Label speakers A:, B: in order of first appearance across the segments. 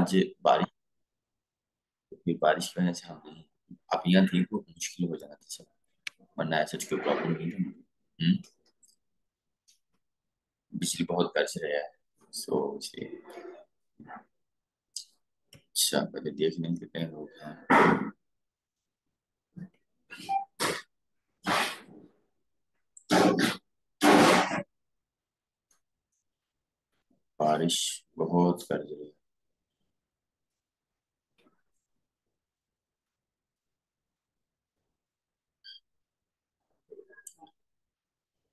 A: आज बारिश हुई, बारिश की वजह से हम नहीं, आप यहाँ थी तो मुश्किल हो जाना था सब, वरना ऐसा कोई प्रॉब्लम नहीं था। बिजली बहुत खर्च रहा है, सो इसलिए। अच्छा, पहले देख लें कितने लोग हैं। बारिश बहुत कर रही है।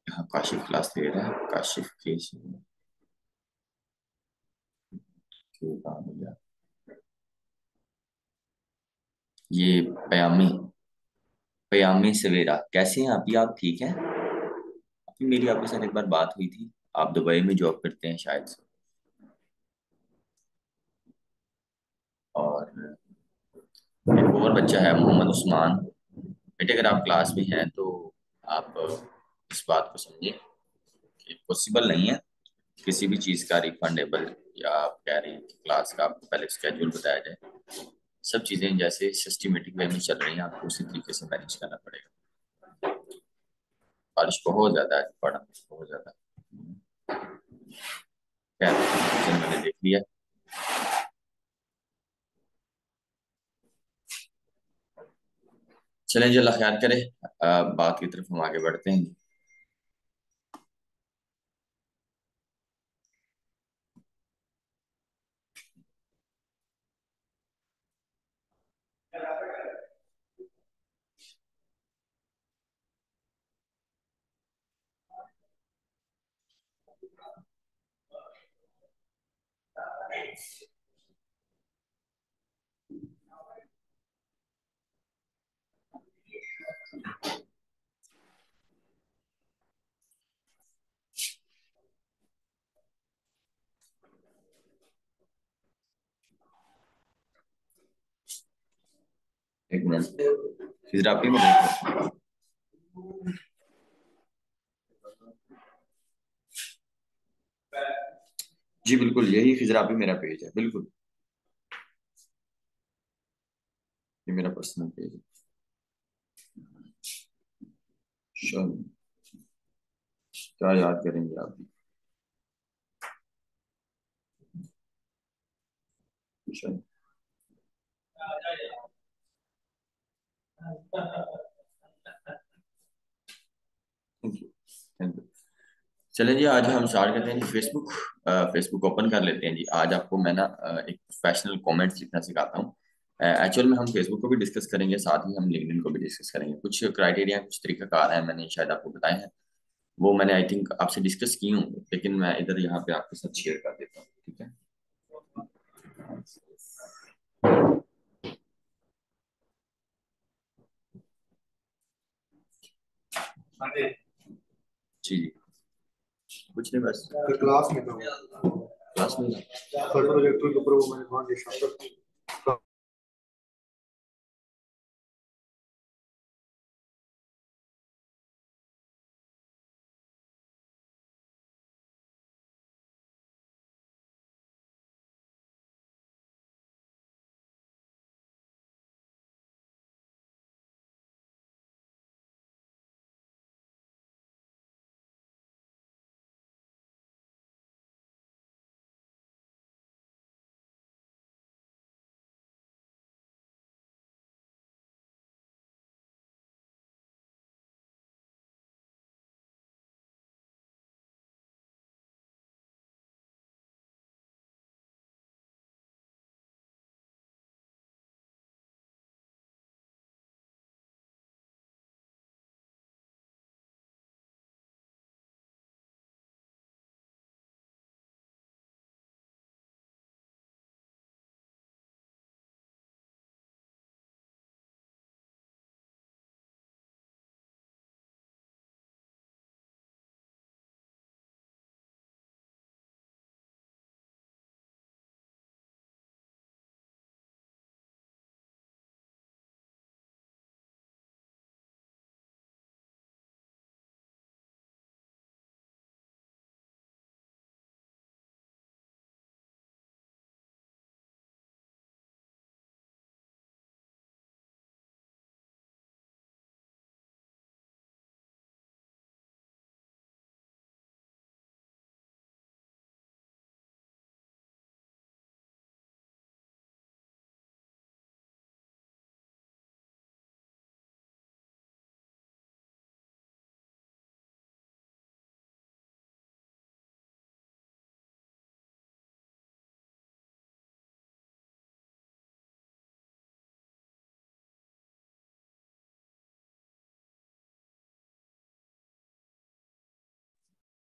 A: यहाँ काशिफ क्लास ले रहा है, काशिफ के काम हो गया। ये पयामी, पयामी सवेरा, कैसे हैं अभी आप, ठीक हैं? अभी मेरी आपके साथ एक बार बात हुई थी, आप दुबई में जॉब करते हैं शायद से। और एक और बच्चा है मोहम्मद उस्मान। बेटे अगर आप क्लास में हैं तो आप इस बात को समझिए कि पॉसिबल नहीं है किसी भी चीज़ का रिफंडेबल, या आप कह रही हैं कि क्लास का आपको पहले स्केड्यूल बताया जाए। सब चीज़ें जैसे सिस्टमेटिक वे में चल रही हैं, आपको उसी तरीके से मैनेज करना पड़ेगा। बारिश बहुत ज़्यादा है, पड़ा बहुत ज़्यादा। खैर, किचन मैंने देख लिया। चलें जी, अल्लाह खैर करे। बात की तरफ हम आगे बढ़ते हैं। एक मिनट, फिजरापी में देखो। जी बिल्कुल, यही फिजरापी मेरा पेज है, बिल्कुल। ये मेरा पर्सनल पेज है। चलो, क्या याद करेंगे आप भी। चलो, थैंक यू, थैंक यू। चलिए जी, आज हम स्टार्ट करते हैं जी। फेसबुक, फेसबुक ओपन कर लेते हैं जी। आज आपको मैं ना एक प्रोफेशनल कमेंट्स लिखना सिखाता हूँ। एक्चुअल में हम फेसबुक को भी डिस्कस करेंगे, साथ ही हम लिंक्डइन को भी डिस्कस करेंगे। कुछ क्राइटेरिया, कुछ तरीकाकार है, मैंने शायद आपको बताए हैं। वो मैंने आई थिंक आपसे डिस्कस की हूँ, लेकिन मैं इधर यहाँ पे आपके साथ शेयर कर देता हूँ, ठीक है? जी जी, कुछ नहीं, बस क्लास में था, क्लास में था। प्रोजेक्टर के ऊपर वो मैंने वहाँ देखा।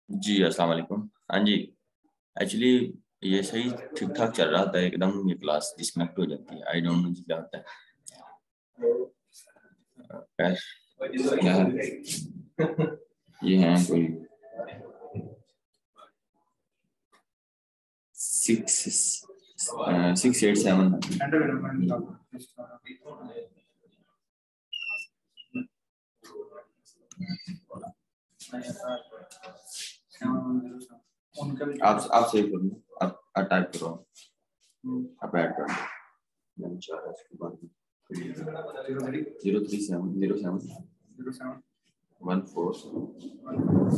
A: जी अस्सलाम वालेकुम। हाँ जी, एक्चुअली ये सही ठीक ठाक चल रहा था, एकदम ये क्लास डिस्कनेक्ट हो जाती है। आई डोंट नो जी क्या होता है। खैर, ये है कोई 687। आप सेव कर लो, आप टाइप करो, आप ऐड कर दो। 037 0 7 1 4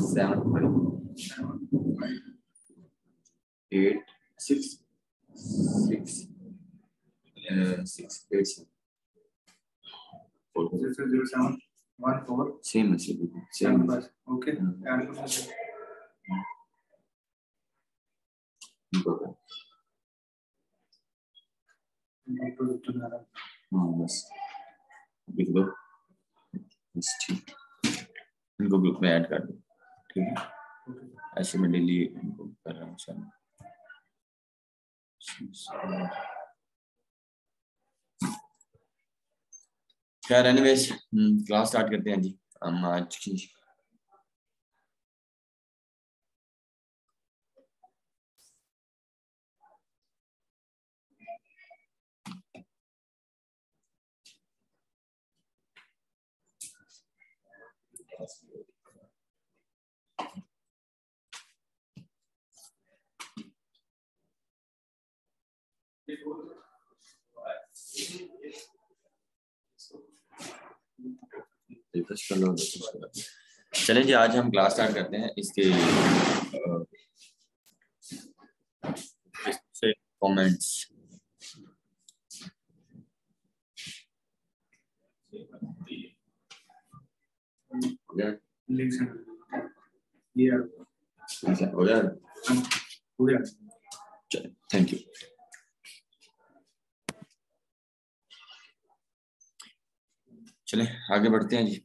A: 7 8 6 6 8 7 सेम है, सेम ओके। बस लिख दो, बस ठीक। इनको ग्रुप में ऐड कर दो, ठीक है। ऐसे मैं डेली इनको कर रहा हूँ सर। खैर एनीवेज, क्लास स्टार्ट करते हैं जी। हम आज की कर लो। चलें जी, आज हम क्लास स्टार्ट करते हैं। इसके से कमेंट्स हो गया, हो गया। चलिए, थैंक यू। चलें आगे बढ़ते हैं जी।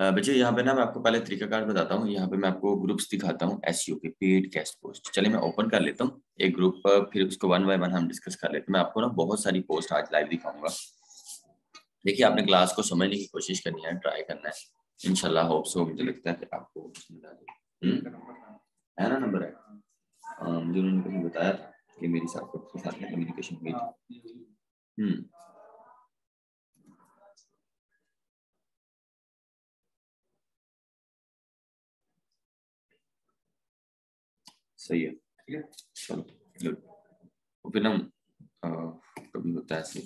A: बच्चे यहाँ पे ना मैं आपको पहले तरीकाकार बताता हूँ। यहाँ पे मैं आपको ग्रुप्स दिखाता हूँ एसईओ के, पेड गेस्ट पोस्ट। चलिए मैं ओपन कर लेता हूँ एक ग्रुप, फिर उसको वन बाय वन हम डिस्कस कर लेते हैं। मैं आपको ना बहुत सारी पोस्ट आज लाइव दिखाऊंगा। देखिए, आपने क्लास को समझने की कोशिश करनी है, ट्राई करना है। इंशाल्लाह होप सो, मुझे लगता है कि आपको समझ आ जाए। है ना, नंबर है मुझे उन्होंने कहीं बताया था कि मेरी साथ के साथ में कम्युनिकेशन हुई थी। सही है, ठीक है। चलो गुड। तो फिर हम कभी होता है ऐसे।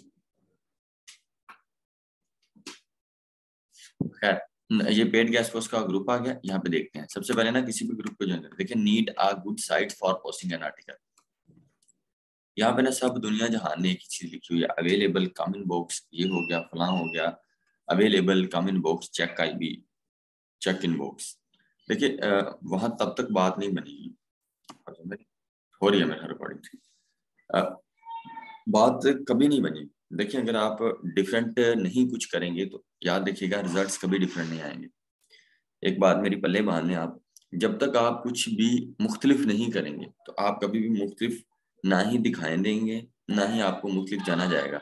A: खैर, ये पेड गैस पोस्ट का ग्रुप आ गया। यहाँ पे देखते हैं। सबसे पहले ना किसी भी ग्रुप को ज्वाइन करें। देखिए, need a good site for posting an article. यहाँ पे ना सब दुनिया जहान ने एक ही चीज लिखी हुई है, अवेलेबल कम इन बॉक्स, ये हो गया, फलां हो गया, अवेलेबल कम इन बॉक्स, चेक आईबी, चेक इन बॉक्स। देखिए, वहां तब तक बात नहीं बनेगी। हो रही है मेरा रिकॉर्डिंग, बात कभी नहीं बनी। देखिए, अगर आप डिफरेंट नहीं कुछ करेंगे तो याद रखिएगा, रिजल्ट्स कभी डिफरेंट नहीं आएंगे। एक बात मेरी पल्ले बांध लें आप, जब तक आप कुछ भी मुख्तलिफ नहीं करेंगे तो आप कभी भी मुख्तलिफ ना ही दिखाई देंगे, ना ही आपको मुख्तलिफ जाना जाएगा।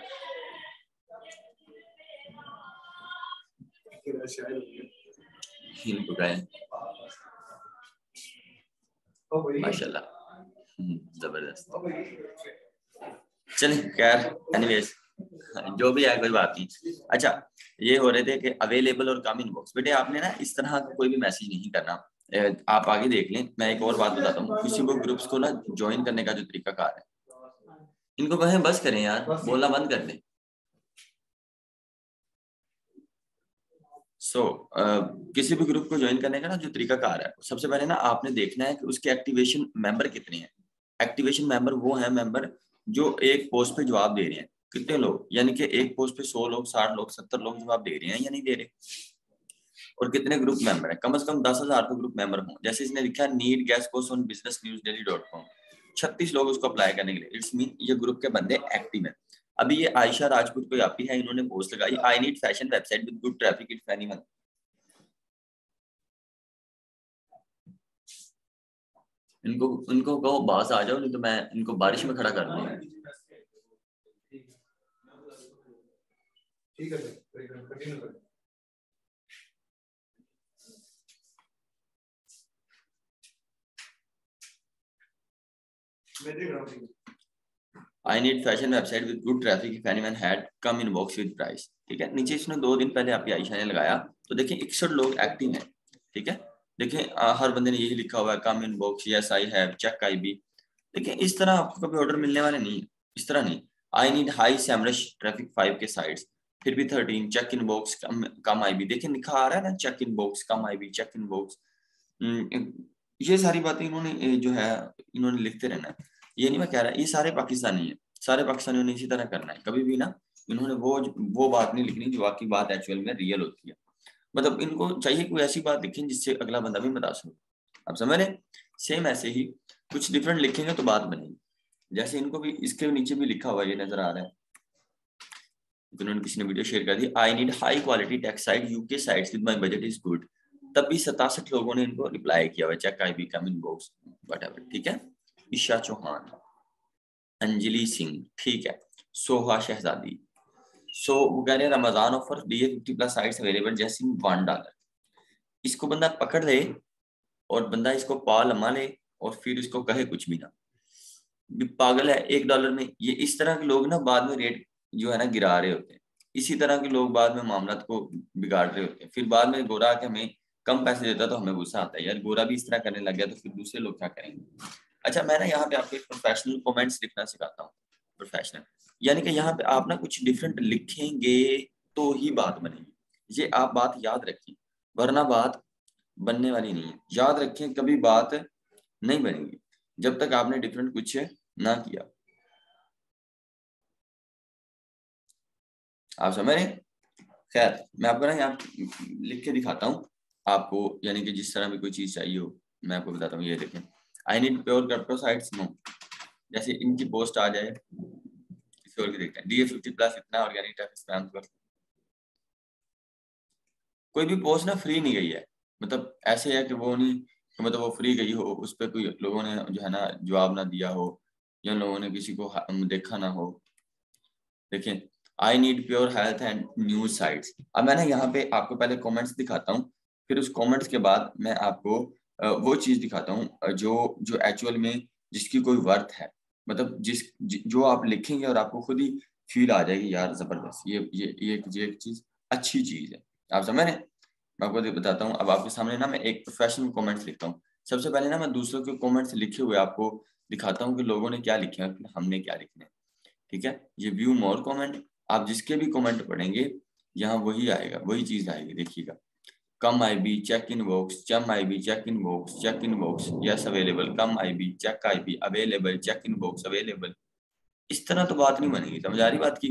A: माशाल्लाह, जबरदस्त। चलिए खैर, एनीवेज जो भी है कोई बात नहीं। अच्छा, ये हो रहे थे कि अवेलेबल और कम इन बॉक्स। बेटे आपने ना इस तरह का कोई भी मैसेज नहीं करना। आप आगे देख लें। मैं एक और बात बताता हूँ, किसी को ग्रुप्स को ना ज्वाइन करने का जो तरीका कार है, इनको कहें बस करें यार, बोलना बंद कर दें। किसी भी ग्रुप को ज्वाइन करने का ना जो तरीका कार है, सबसे पहले ना आपने देखना है कि उसके एक्टिवेशन मेंबर कितने हैं। एक्टिवेशन मेंबर वो है मेंबर जो एक पोस्ट पे जवाब दे रहे हैं। कितने लोग, यानी कि एक पोस्ट पे 100 लोग, 60 लोग, 70 लोग जवाब दे रहे हैं या नहीं दे रहे। और कितने ग्रुप मेंबर है, कम से कम 10,000 तो ग्रुप मेंबर हों। जैसे इसने लिखा है need guest post on business news daily .com, 36 लोग उसको अप्लाई करने के लिए। इट्स मीन ये ग्रुप के बंदे एक्टिव हैं। अभी ये आयशा राजपूत कोई आपी है, इन्होंने पोस्ट लगाई, I need fashion website with good traffic if anyone. इनको इनको कहो बाहर आ जाओ, नहीं तो मैं इनको बारिश में खड़ा कर दूंगा।
B: ठीक है कंटिन्यू करें।
A: I need fashion website with good traffic if anyone had come in box with price. ठीक है, नीचे इसने 2 दिन पहले आपकी आयशा ने लगाया, तो देखिए 61 लोग एक्टिव हैं। ठीक है, देखिए हर बंदे ने यही लिखा हुआ है, come in box, yes I have, check I B. देखिए इस तरह आपको कभी ऑर्डर मिलने वाले नहीं है, इस तरह नहीं। I need high Semrush traffic 5 के साइड्स, फिर भी 13 check in box come I B. देखिए लिखा आ रहा है ना, check in box come I B, check in box. ये सारी बातें इन्होंने जो है इन्होंने लिखते रहना है। ये नहीं मैं कह रहा, ये सारे पाकिस्तानी है, सारे पाकिस्तानियों ने इसी तरह करना है। कभी भी ना इन्होंने वो बात नहीं लिखनी जो वाकई बात एक्चुअल में रियल होती है। मतलब इनको चाहिए कोई ऐसी बात लिखें जिससे अगला बंदा भी बता सके। आप समझ रहे? सेम ऐसे ही कुछ डिफरेंट लिखेंगे तो बात बनेगी। जैसे इनको भी इसके नीचे भी लिखा हुआ ये नजर आ रहा है, इन्होंने किसी ने वीडियो शेयर कर दी, I need high quality text site UK sites with my budget is good. तब भी 67 लोगों ने इनको रिप्लाई किया हुआ, check I be come in box whatever. ठीक है, ईशा चौहान, अंजलि सिंह, ठीक है, सोहा शहजादी। सो वो कह रहे हैं Ramzan offer D 50+ sites available जैसे $1। इसको बंदा पकड़ ले और बंदा इसको पा लमा ले और फिर इसको कहे कुछ भी ना, पागल है $1 में। ये इस तरह के लोग ना बाद में रेट जो है ना गिरा रहे होते हैं। इसी तरह के लोग बाद में मामला को बिगाड़ रहे होते हैं। फिर बाद में गोरा के हमें कम पैसे देता तो हमें गुस्सा आता है, यार गोरा भी इस तरह करने लग गया तो फिर दूसरे लोग क्या करेंगे। अच्छा, मैं ना यहाँ पे आपको प्रोफेशनल कमेंट्स लिखना सिखाता हूँ। प्रोफेशनल यानी कि यहाँ पे आप ना कुछ डिफरेंट लिखेंगे तो ही बात बनेगी। ये आप बात याद रखें, वरना बात बनने वाली नहीं है। याद रखें, कभी बात नहीं बनेगी जब तक आपने डिफरेंट कुछ ना किया। आप समझ रहे हैं? खैर मैं आपको ना यहाँ लिख के दिखाता हूँ आपको, यानी कि जिस तरह भी कोई चीज चाहिए हो मैं आपको बताता हूँ। ये देखें, I need pure crypto sites no, जैसे इनकी पोस्ट आ जाए, किसी और की देखते हैं, DA50+ इतना ऑर्गेनिक ट्रैफिक स्पैम कर। कोई भी पोस्ट ना फ्री नहीं गई है, मतलब ऐसे है कि वो नहीं, मतलब वो फ्री गई हो, उस पर कोई लोगों ने जो है ना जवाब ना दिया हो, या लोगों ने किसी को देखा ना हो। देखें, I need pure health and news sites. अब मैं ना यहाँ पे आपको पहले कमेंट्स दिखाता हूँ, फिर उस कमेंट्स के बाद मैं आपको वो चीज दिखाता हूँ जो जो एक्चुअल में जिसकी कोई वर्थ है। मतलब जो आप लिखेंगे और आपको खुद ही फील आ जाएगी, यार जबरदस्त, ये एक चीज अच्छी चीज है। आप समझ रहे हैं? मैं आपको बताता हूँ। अब आपके सामने ना मैं एक प्रोफेशनल कमेंट्स लिखता हूँ। सबसे पहले ना मैं दूसरों के कमेंट्स लिखे हुए आपको दिखाता हूँ कि लोगों ने क्या लिखे हैं, हमने क्या लिखना है। ठीक है, ये व्यू मोर कमेंट, आप जिसके भी कमेंट पढ़ेंगे यहाँ वही आएगा, वही चीज आएगी। देखिएगा, come I B, check in box, come I B, check in box, check in box, yes available, come I B, check I be, available, check in box, available. इस तरह तो बात नहीं बनेगी। समझ आ रही बात की?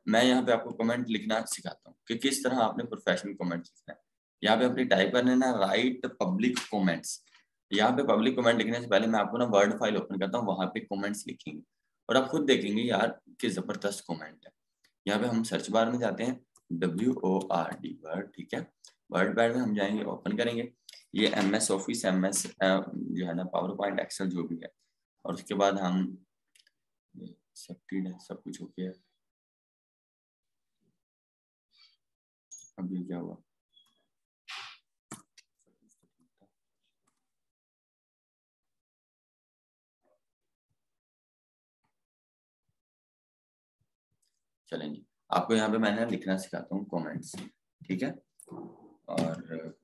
A: मैं यहाँ पे आपको कमेंट लिखना सिखाता हूँ कि किस तरह आपने प्रोफेशनल कमेंट लिखना है। यहाँ पे अपनी टाइप करना है ना, राइट पब्लिक कमेंट्स। यहाँ पे पब्लिक कमेंट लिखने से पहले मैं आपको ना वर्ड फाइल ओपन करता हूँ, वहां पे कमेंट्स लिखेंगे और आप खुद देखेंगे यार कि जबरदस्त कमेंट है। यहाँ पे हम सर्च बार में जाते हैं, WORD वर्ड, ठीक है। वर्ड पैड में हम जाएंगे, ओपन करेंगे, ये MS ऑफिस, MS जो है ना, पावर पॉइंट, एक्सेल जो भी है। और उसके बाद हम सब कुछ हो गया। अभी क्या हुआ? चलेंगे, आपको यहाँ पे मैंने लिखना सिखाता हूँ कमेंट्स, ठीक है। और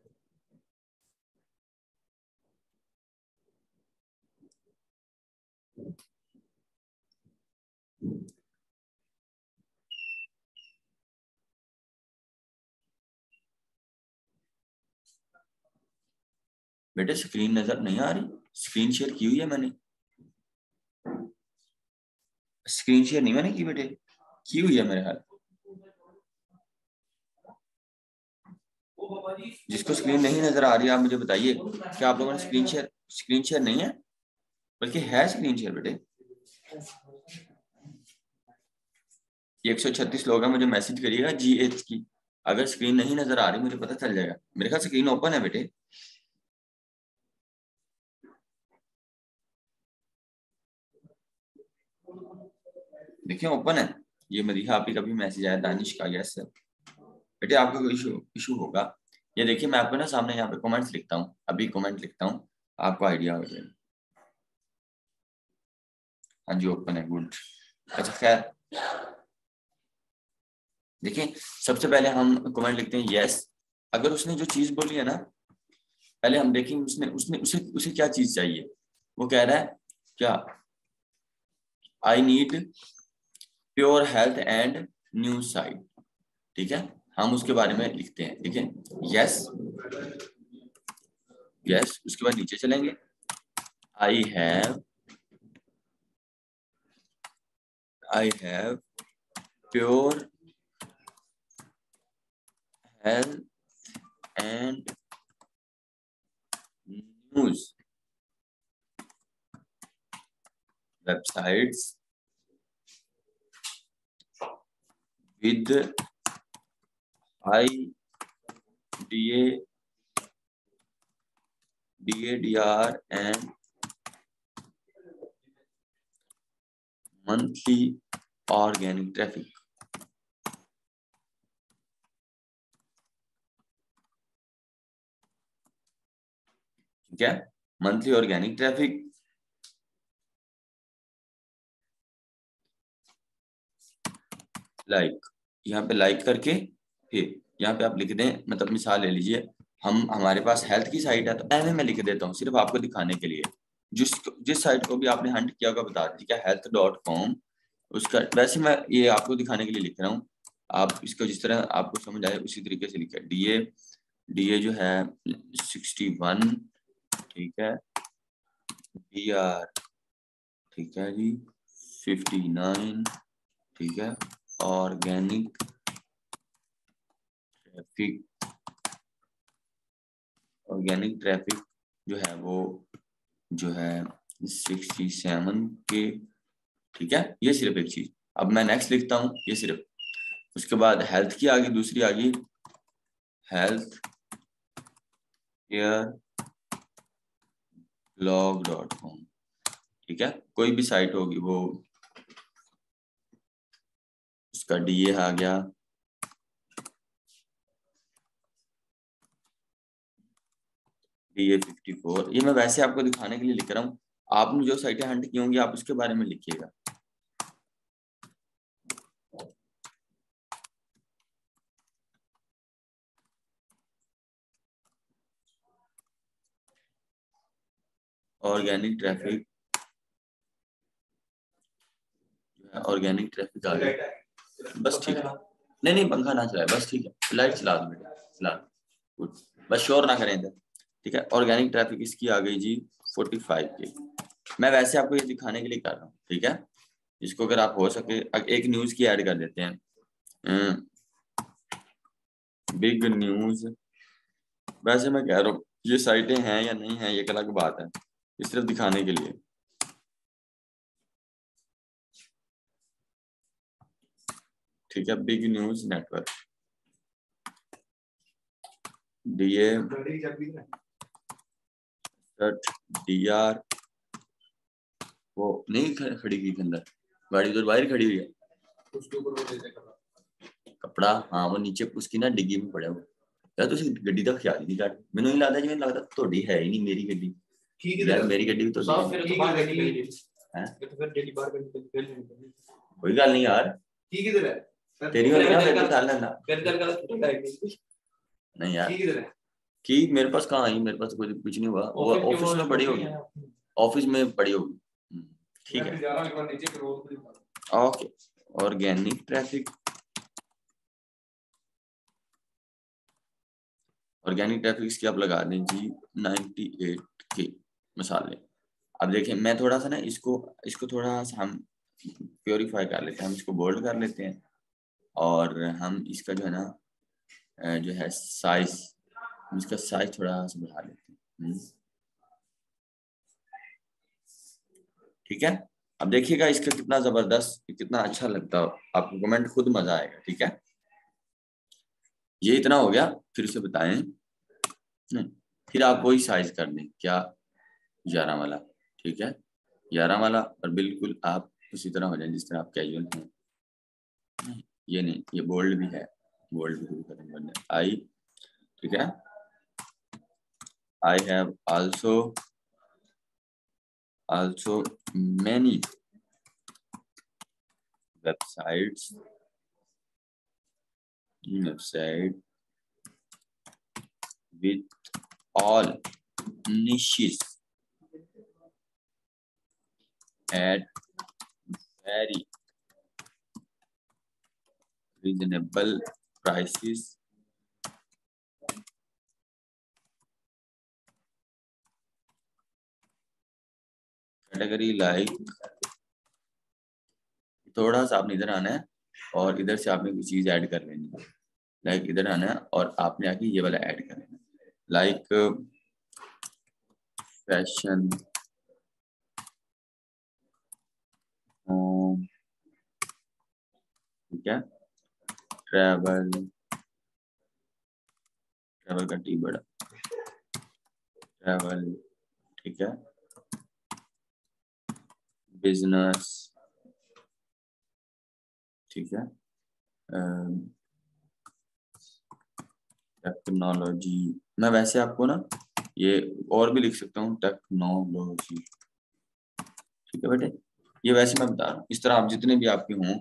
A: बेटे स्क्रीन नजर नहीं आ रही? स्क्रीन शेयर की हुई है मैंने, स्क्रीन शेयर नहीं मैंने की बेटे, की हुई है मेरे ख्याल। जिसको स्क्रीन नहीं नजर आ रही आप मुझे बताइए, क्या आप लोगों ने स्क्रीन शेयर नहीं है? बल्कि है स्क्रीन शेयर बेटे। ये 136 लोग हैं, मुझे मैसेज करिएगा GH की। अगर स्क्रीन नहीं नजर आ रही मुझे पता चल जाएगा। मेरे ख्याल स्क्रीन ओपन है बेटे। देखिए ओपन है। ये मदीहा आपकी कभी मैसेज आया दानिश का, यस बेटे आपका कोई इशू इशू होगा। ये देखिए मैं आपको ना सामने यहाँ पे कमेंट्स लिखता हूँ, अभी कमेंट लिखता हूँ, आपको आइडिया हो जाएगा। हाँ जी ओपन है, गुड। अच्छा खैर देखिए सबसे पहले हम कमेंट लिखते हैं यस। अगर उसने जो चीज बोली है ना, पहले हम देखेंगे उसने उसने उसे उसे क्या चीज चाहिए। वो कह रहा है क्या, आई need pure health and new site. ठीक है, हम उसके बारे में लिखते हैं। ठीक है, यस यस। उसके बाद नीचे चलेंगे, I have pure health and news websites with high DADR and monthly organic traffic। ठीक है, मंथली ऑर्गेनिक ट्रैफिक, लाइक यहाँ पे लाइक करके फिर यहाँ पे आप लिख दें, मतलब मिसाल ले लीजिए हम हमारे पास हेल्थ की साइट है तो एम मैं लिख देता हूँ सिर्फ आपको दिखाने के लिए। जिस साइट को भी आपने हंट किया होगा बता दीजिए health.com, उसका वैसे मैं ये आपको दिखाने के लिए लिख रहा हूँ। आप इसको जिस तरह आपको समझ आए उसी तरीके से लिखिए। डीए जो है 61, ठीक है, DR ठीक है जी 59, ठीक है, ऑर्गेनिक ट्रैफिक जो है वो जो है 67 के। ठीक है, ये सिर्फ एक चीज। अब मैं नेक्स्ट लिखता हूँ ये सिर्फ, उसके बाद हेल्थ की आगे दूसरी आ गई हेल्थ केयर blog.com। ठीक है, कोई भी साइट होगी वो, उसका DA आ गया, DA 54। ये मैं वैसे आपको दिखाने के लिए लिख रहा हूँ, आपने जो साइटें हंट की होंगी आप उसके बारे में लिखिएगा। ऑर्गेनिक ट्रैफिक आ गया, बस ठीक है। नहीं नहीं पंखा ना चलाए बस, ठीक है, लाइट चला दो बेटा फिलहाल, गुड, बस शोर ना करें इधर। ठीक है, ऑर्गेनिक ट्रैफिक इसकी आ गई जी 45 के। मैं वैसे आपको ये दिखाने के लिए कर रहा हूँ। ठीक है, इसको अगर आप हो सके एक न्यूज की ऐड कर देते हैं, बिग न्यूज। वैसे मैं कह रहा हूँ ये साइटें हैं या नहीं है ये एक अलग बात है, ये सिर्फ दिखाने के लिए। ठीक है, big news network DA DR, वो नहीं खड़ी की अंदर, गाड़ी उधर बाहर खड़ी हुई है,
B: उसके ऊपर वो देते
A: कपड़ा हाँ वो नीचे उसकी ना डिग्गी में पड़ा हुआ। यार तुसी गड्डी का ख्याल ही नहीं कर, मैनू नहीं लगता जिवें लगता थोड़ी है ही नहीं मेरी गड्डी।
B: ठीक है
A: यार मेरी गड्डी भी तो
B: साफ फिर तो बाहर गड्डी
A: है,
B: तो फिर डेली बाहर गड्डी
A: कोई गल नहीं यार,
B: ठीक इधर है
A: तेरी होनी ना फिर तो कर लेना।
B: कर छोटा है
A: नहीं यार
B: ठीक इधर है
A: कि मेरे पास कहाँ आई, मेरे पास तो कुछ नहीं हुआ, वो ऑफिस में पड़ी होगी, ऑफिस में पड़ी होगी। ठीक है,
B: जा रहा हूं एक बार नीचे फिर
A: okay. Organic traffic, organic traffic इसकी आप लगा दें जी 98 के मसाले। अब देखिए मैं थोड़ा सा ना इसको इसको थोड़ा सा हम प्योरीफाई कर लेते हैं, हम इसको बोल्ड कर लेते हैं और हम इसका जो है ना जो है साइज, इसका साइज थोड़ा सा बढ़ा लेते हैं। ठीक है, अब देखिएगा इसका कितना जबरदस्त कितना अच्छा लगता है, आपको कमेंट खुद मजा आएगा। ठीक है, ये इतना हो गया, फिर उसे बताएं नहीं, फिर आप वही साइज कर दें क्या 11 वाला। ठीक है, 11 वाला और बिल्कुल आप उसी तरह हो जाए जिस तरह आप कैजुअल हैं। ये नहीं, ये बोल्ड भी है, बोल्ड भी खत्म करना है। आई, ठीक है। I have also many website with all niches at very reasonable prices. Category like, थोड़ा सा आपने इधर आना है और इधर से आपने कोई चीज ऐड कर लेनी है। लाइक इधर आना है और आपने आके ये वाला ऐड कर लेना, लाइक फैशन, ठीक है, ट्रैवल का टी बड़ा, ट्रैवल, ठीक है, बिजनेस, ठीक है, टेक्नोलॉजी। मैं वैसे आपको ना ये और भी लिख सकता हूँ, टेक्नोलॉजी, ठीक है बेटे। ये वैसे मैं बता रहा हूँ, इस तरह आप जितने भी आपके हों,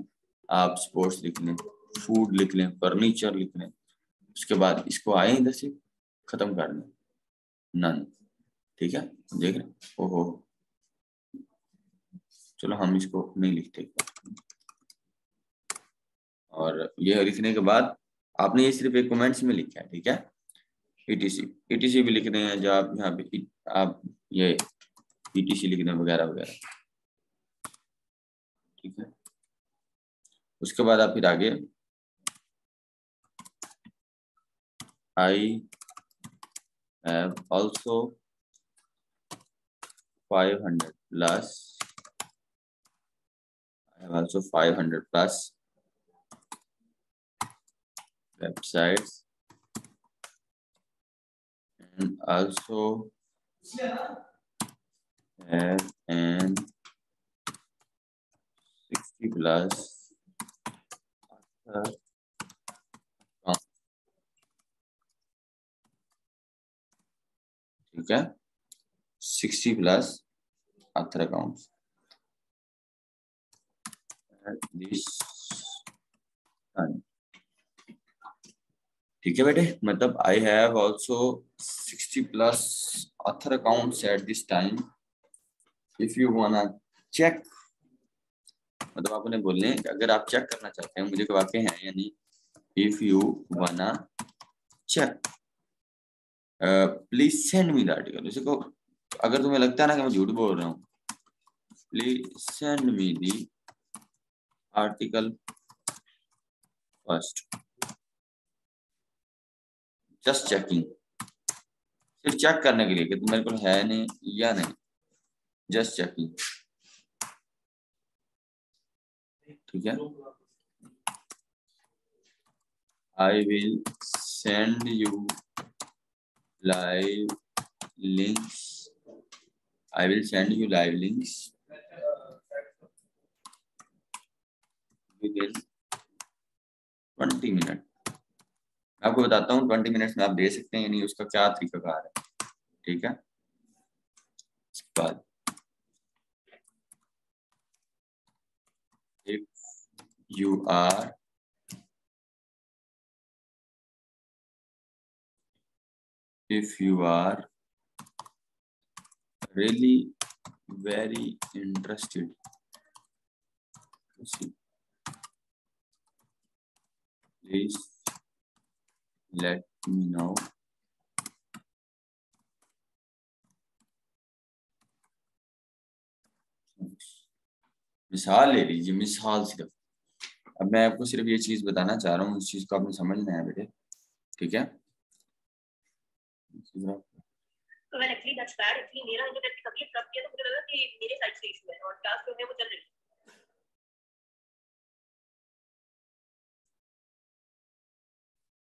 A: आप स्पोर्ट्स लिख लें, फूड लिख लें, फर्नीचर लिख लें, उसके बाद इसको आए इधर से खत्म कर दें, नन, ठीक है। देख रहे, ओहो, चलो हम इसको नहीं लिखते। और ये लिखने के बाद आपने ये सिर्फ एक कमेंट्स में लिखा है, ठीक है। ईटीसी भी लिख रहे हैं, जो आप यहाँ पे आप ये ईटीसी लिख रहे हैं वगैरह वगैरह, ठीक है। उसके बाद आप फिर आगे I have also 500 plus, I have also 500 plus websites, and also have an 60 plus account, ठीक है, 60 plus other accounts at this time, ठीक है बेटे। मतलब I have also 60 plus other accounts at this time. If you wanna check, मतलब आप उन्हें बोल लें कि अगर आप चेक करना चाहते हैं मुझे वाकई है या नहीं, if you wanna check please send me the article. उसे को अगर तुम्हें लगता है ना कि मैं झूठ बोल रहा हूँ, please send me the article first, just checking, सिर्फ चेक करने के लिए कि तुम मेरे को है नहीं या नहीं, जस्ट चेकिंग, ठीक है। I will send you live links. I will send you live links within 20 minute. मैं आपको बताता हूँ 20 मिनट्स में आप दे सकते हैं या नहीं, उसका क्या तरीकाकार है, ठीक है। इसके बाद if you are really very interested to see, please let me know. मिसाल ले लीजिए, मिसाल सिर्फ। अब मैं आपको सिर्फ ये चीज बताना चाह रहा हूँ, इस चीज को आपने समझना है बेटे, ठीक है।
C: तो well actually that's bad, actually मेरा इंटरनेट की तबीयत खराब किया तो मुझे लगा कि मेरे साइड से इशू है और क्लास जो है वो चल रही है।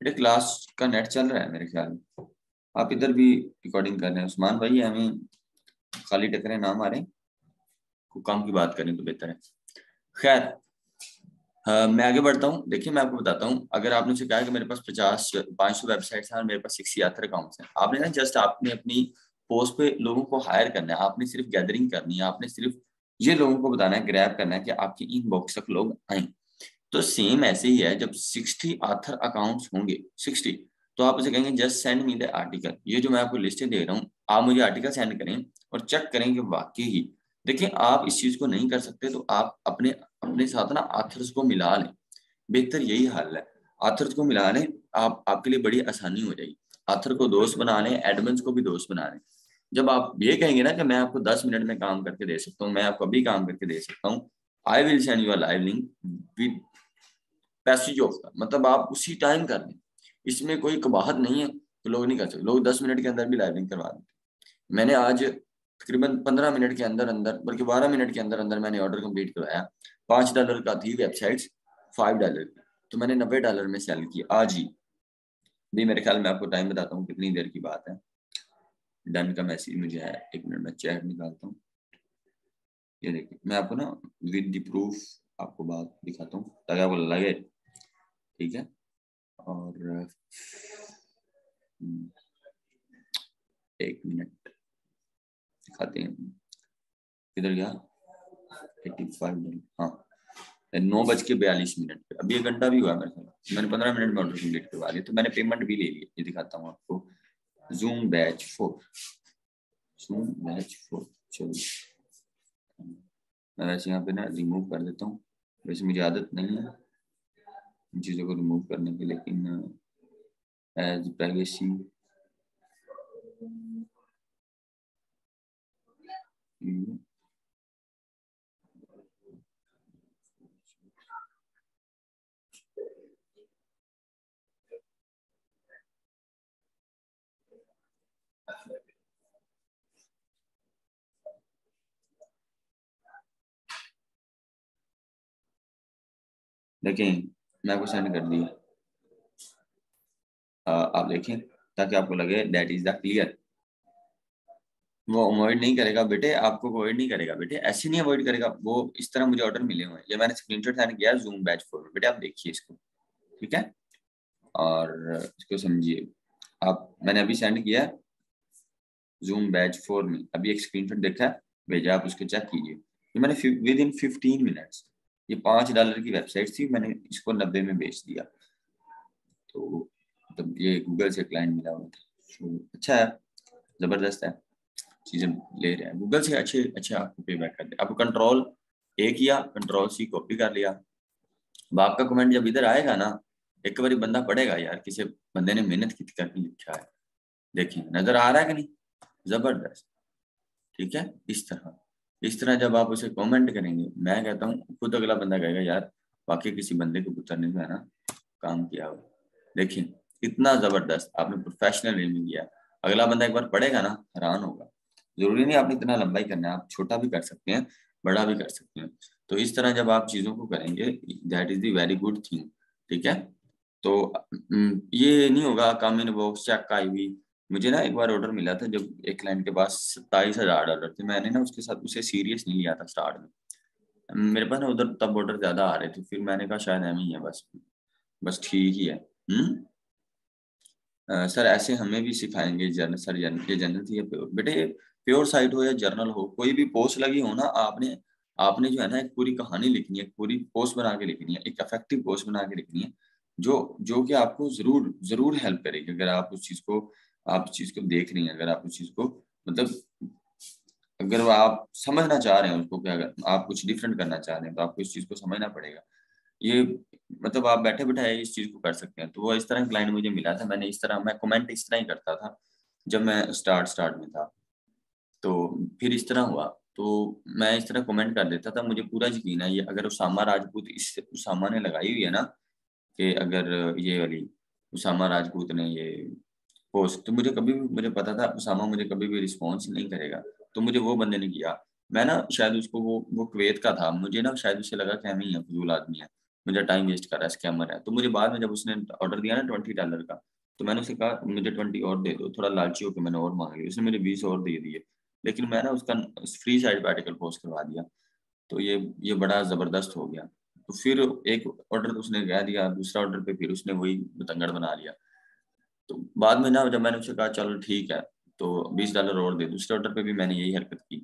A: बेटे क्लास का नेट चल रहा है मेरे ख्याल में, आप इधर भी रिकॉर्डिंग कर रहे हैं। उस्मान भाई हमें खाली टकरे ना मारें, को काम की बात करें तो बेहतर है। खैर मैं आगे बढ़ता हूँ। देखिए मैं आपको बताता हूँ, अगर आपने से कहा कि मेरे पास 500 वेबसाइट्स हैं और मेरे पास 60 आथर अकाउंट्स हैं, आपने ना जस्ट आपने अपनी पोस्ट पे लोगों को हायर करना है, आपने सिर्फ गैदरिंग करनी है, आपने सिर्फ ये लोगों को बताना है, ग्रैब करना है कि आपकी इनबॉक्स तक लोग आए। तो सेम ऐसे ही है, जब 60 आथर अकाउंट्स होंगे 60, तो आप उसे कहेंगे just send me the article. ये जो मैं आपको लिस्टें दे रहा हूँ, आप मुझे आर्टिकल सेंड करें और चेक करें कि वाकई ही, देखिए आप इस चीज को नहीं कर सकते तो आप अपने अपने साथ ना आथर्स को मिला लें, बेहतर यही हाल है। आथर्स को मिला लें, आप आपके लिए बड़ी आसानी हो जाएगी। आथर को दोस्त बना लें, एडमिन्स को भी दोस्त बना लें। जब आप ये कहेंगे ना कि मैं आपको 10 मिनट में काम करके दे सकता हूँ, मैं आपको अभी काम करके दे सकता हूँ, I will send you a live link with passage of, मतलब आप उसी टाइम कर लें, इसमें कोई कबाहत नहीं है तो लोग नहीं कर सकते। लोग 10 मिनट के अंदर भी लाइव लिंक करवा देते। मैंने आज तकरीबन 15 मिनट के अंदर अंदर, बल्कि 12 मिनट के अंदर अंदर मैंने ऑर्डर कंप्लीट करवाया। $5 का थी वेबसाइट्स, $5 की, तो मैंने $90 में सेल की आज ही। भी मेरे ख्याल में आपको टाइम बताता हूँ कितनी देर की बात है। डन का मैसेज मुझे है, 1 मिनट में चैट निकालता हूँ। ये देखिए मैं आपको ना विद द प्रूफ आपको बात दिखाता हूँ ताकि आपको लगे, ठीक है। और 1 मिनट दिखाते हैं, किधर गया, $85। हाँ, 9:42 पे, अभी 1 घंटा भी हुआ है मेरे ख्याल। मैंने 15 मिनट में ऑर्डर कंप्लीट करवा लिया, तो मैंने पेमेंट भी ले ली। ये दिखाता हूँ आपको, जूम बैच 4, जूम बैच 4। चलो मैं वैसे यहाँ पे ना रिमूव कर देता हूँ, वैसे मुझे आदत नहीं है इन चीज़ों को रिमूव करने की, लेकिन एज प्राइवेसी देखें, मैं आपको सेंड कर दी, आप देखें ताकि आपको लगे दैट इज द क्लियर। वो अवॉइड नहीं करेगा बेटे, आपको अवॉइड नहीं करेगा बेटे, ऐसे नहीं अवॉइड करेगा वो। इस तरह मुझे ऑर्डर मिले हुए हैं, ये मैंने स्क्रीनशॉट सेंड किया जूम बैच 4 बेटे, आप देखिए इसको, ठीक है। और इसको समझिए आप, मैंने अभी सेंड किया जूम बैच 4 में, अभी एक स्क्रीनशॉट देखा है, भेजा, आप उसको चेक कीजिए। ये मैंने विद इन 15 मिनट्स, ये $5 की वेबसाइट थी, मैंने इसको 90 में बेच दिया। तो मतलब ये गूगल से क्लाइंट मिला हुआ था, तो अच्छा है, जबरदस्त है, चीजें ले रहे हैं गूगल से, अच्छे अच्छे आपको पे बैक करते हैं। आपको कंट्रोल A किया, कंट्रोल C कॉपी कर लिया। अब आपका कमेंट जब इधर आएगा ना, एक बार बंदा पढ़ेगा यार किसी बंदे ने मेहनत की करके लिखा है, देखिए नजर आ रहा है कि नहीं, जबरदस्त, ठीक है। इस तरह जब आप उसे कमेंट करेंगे, मैं कहता हूँ खुद अगला बंदा कहेगा यार वाकई किसी बंदे के पुत्र ने जो है ना काम किया हो। देखिए इतना जबरदस्त आपने प्रोफेशनल वे में किया, अगला बंदा एक बार पढ़ेगा ना हैरान होगा। जरूरी नहीं आपने इतना लंबा ही करना है, आप छोटा भी कर सकते हैं, बड़ा भी कर सकते हैं। तो इस तरह जब आप चीजों को करेंगे, that is the very good thing, ठीक है। तो ये नहीं होगा कम इन बॉक्स चेक आई हुई। मुझे ना एक बार ऑर्डर मिला था जब एक क्लाइंट के पास $27,000 थे, मैंने ना उसके साथ उसे सीरियस नहीं लिया था स्टार्ट में। मेरे पास ना उधर तब ऑर्डर ज्यादा आ रहे थे, फिर मैंने कहा शायद एम ही है, बस बस ठीक ही है। सर ऐसे हमें भी सिखाएंगे जर्नल, सर ये जर्नल थी बेटे, प्योर साइट हो या जर्नल हो, कोई भी पोस्ट लगी हो ना, आपने आपने जो है ना एक पूरी कहानी लिखनी है, पूरी पोस्ट बना के लिखनी है, एक इफेक्टिव पोस्ट बना के लिखनी है, जो जो कि आपको जरूर जरूर हेल्प करेगी। अगर आप उस चीज को, आप चीज को देख रही हैं, अगर आप उस चीज को मतलब अगर वो आप समझना चाह रहे हैं उसको, कि अगर आप कुछ डिफरेंट करना चाह रहे हैं तो आपको इस चीज को समझना पड़ेगा। ये मतलब आप बैठे बैठे इस चीज को कर सकते हैं। तो वो इस तरह क्लाइंट मुझे मिला था, मैंने इस तरह, मैं कमेंट इस तरह ही करता था जब मैं स्टार्ट में था। तो फिर इस तरह हुआ, तो मैं इस तरह कमेंट कर देता था। मुझे पूरा यकीन है ये अगर उसामा राजपूत, इस उसामा ने लगाई हुई है ना, कि अगर ये वाली उसामा राजपूत ने ये पोस्ट, तो मुझे कभी भी, मुझे पता था उसामा मुझे कभी भी रिस्पॉन्स नहीं करेगा, तो मुझे वो बंदे ने किया। मैं ना शायद उसको, वो कुवैत का था, मुझे ना शायद उसे लगा कि हम ही है, फजूल आदमी है, मुझे टाइम वेस्ट कर रहा है, स्कैमर है। तो मुझे बाद में जब उसने ऑर्डर दिया ना $20 का, तो मैंने उसे कहा मुझे 20 और दे दो, थोड़ा लालची होकर मैंने और मांग लिया, उसने मुझे 20 और दे दिए। लेकिन मैं ना उसका फ्री साइड पे आर्टिकल पोस्ट करवा दिया। तो ये बड़ा ज़बरदस्त हो गया। तो फिर एक ऑर्डर तो उसने कह दिया, दूसरा ऑर्डर पे फिर उसने वही बतंगड़ बना लिया। तो बाद में ना जब मैंने उससे कहा चलो ठीक है तो $20 और दे, दूसरे ऑर्डर पे भी मैंने यही हरकत की।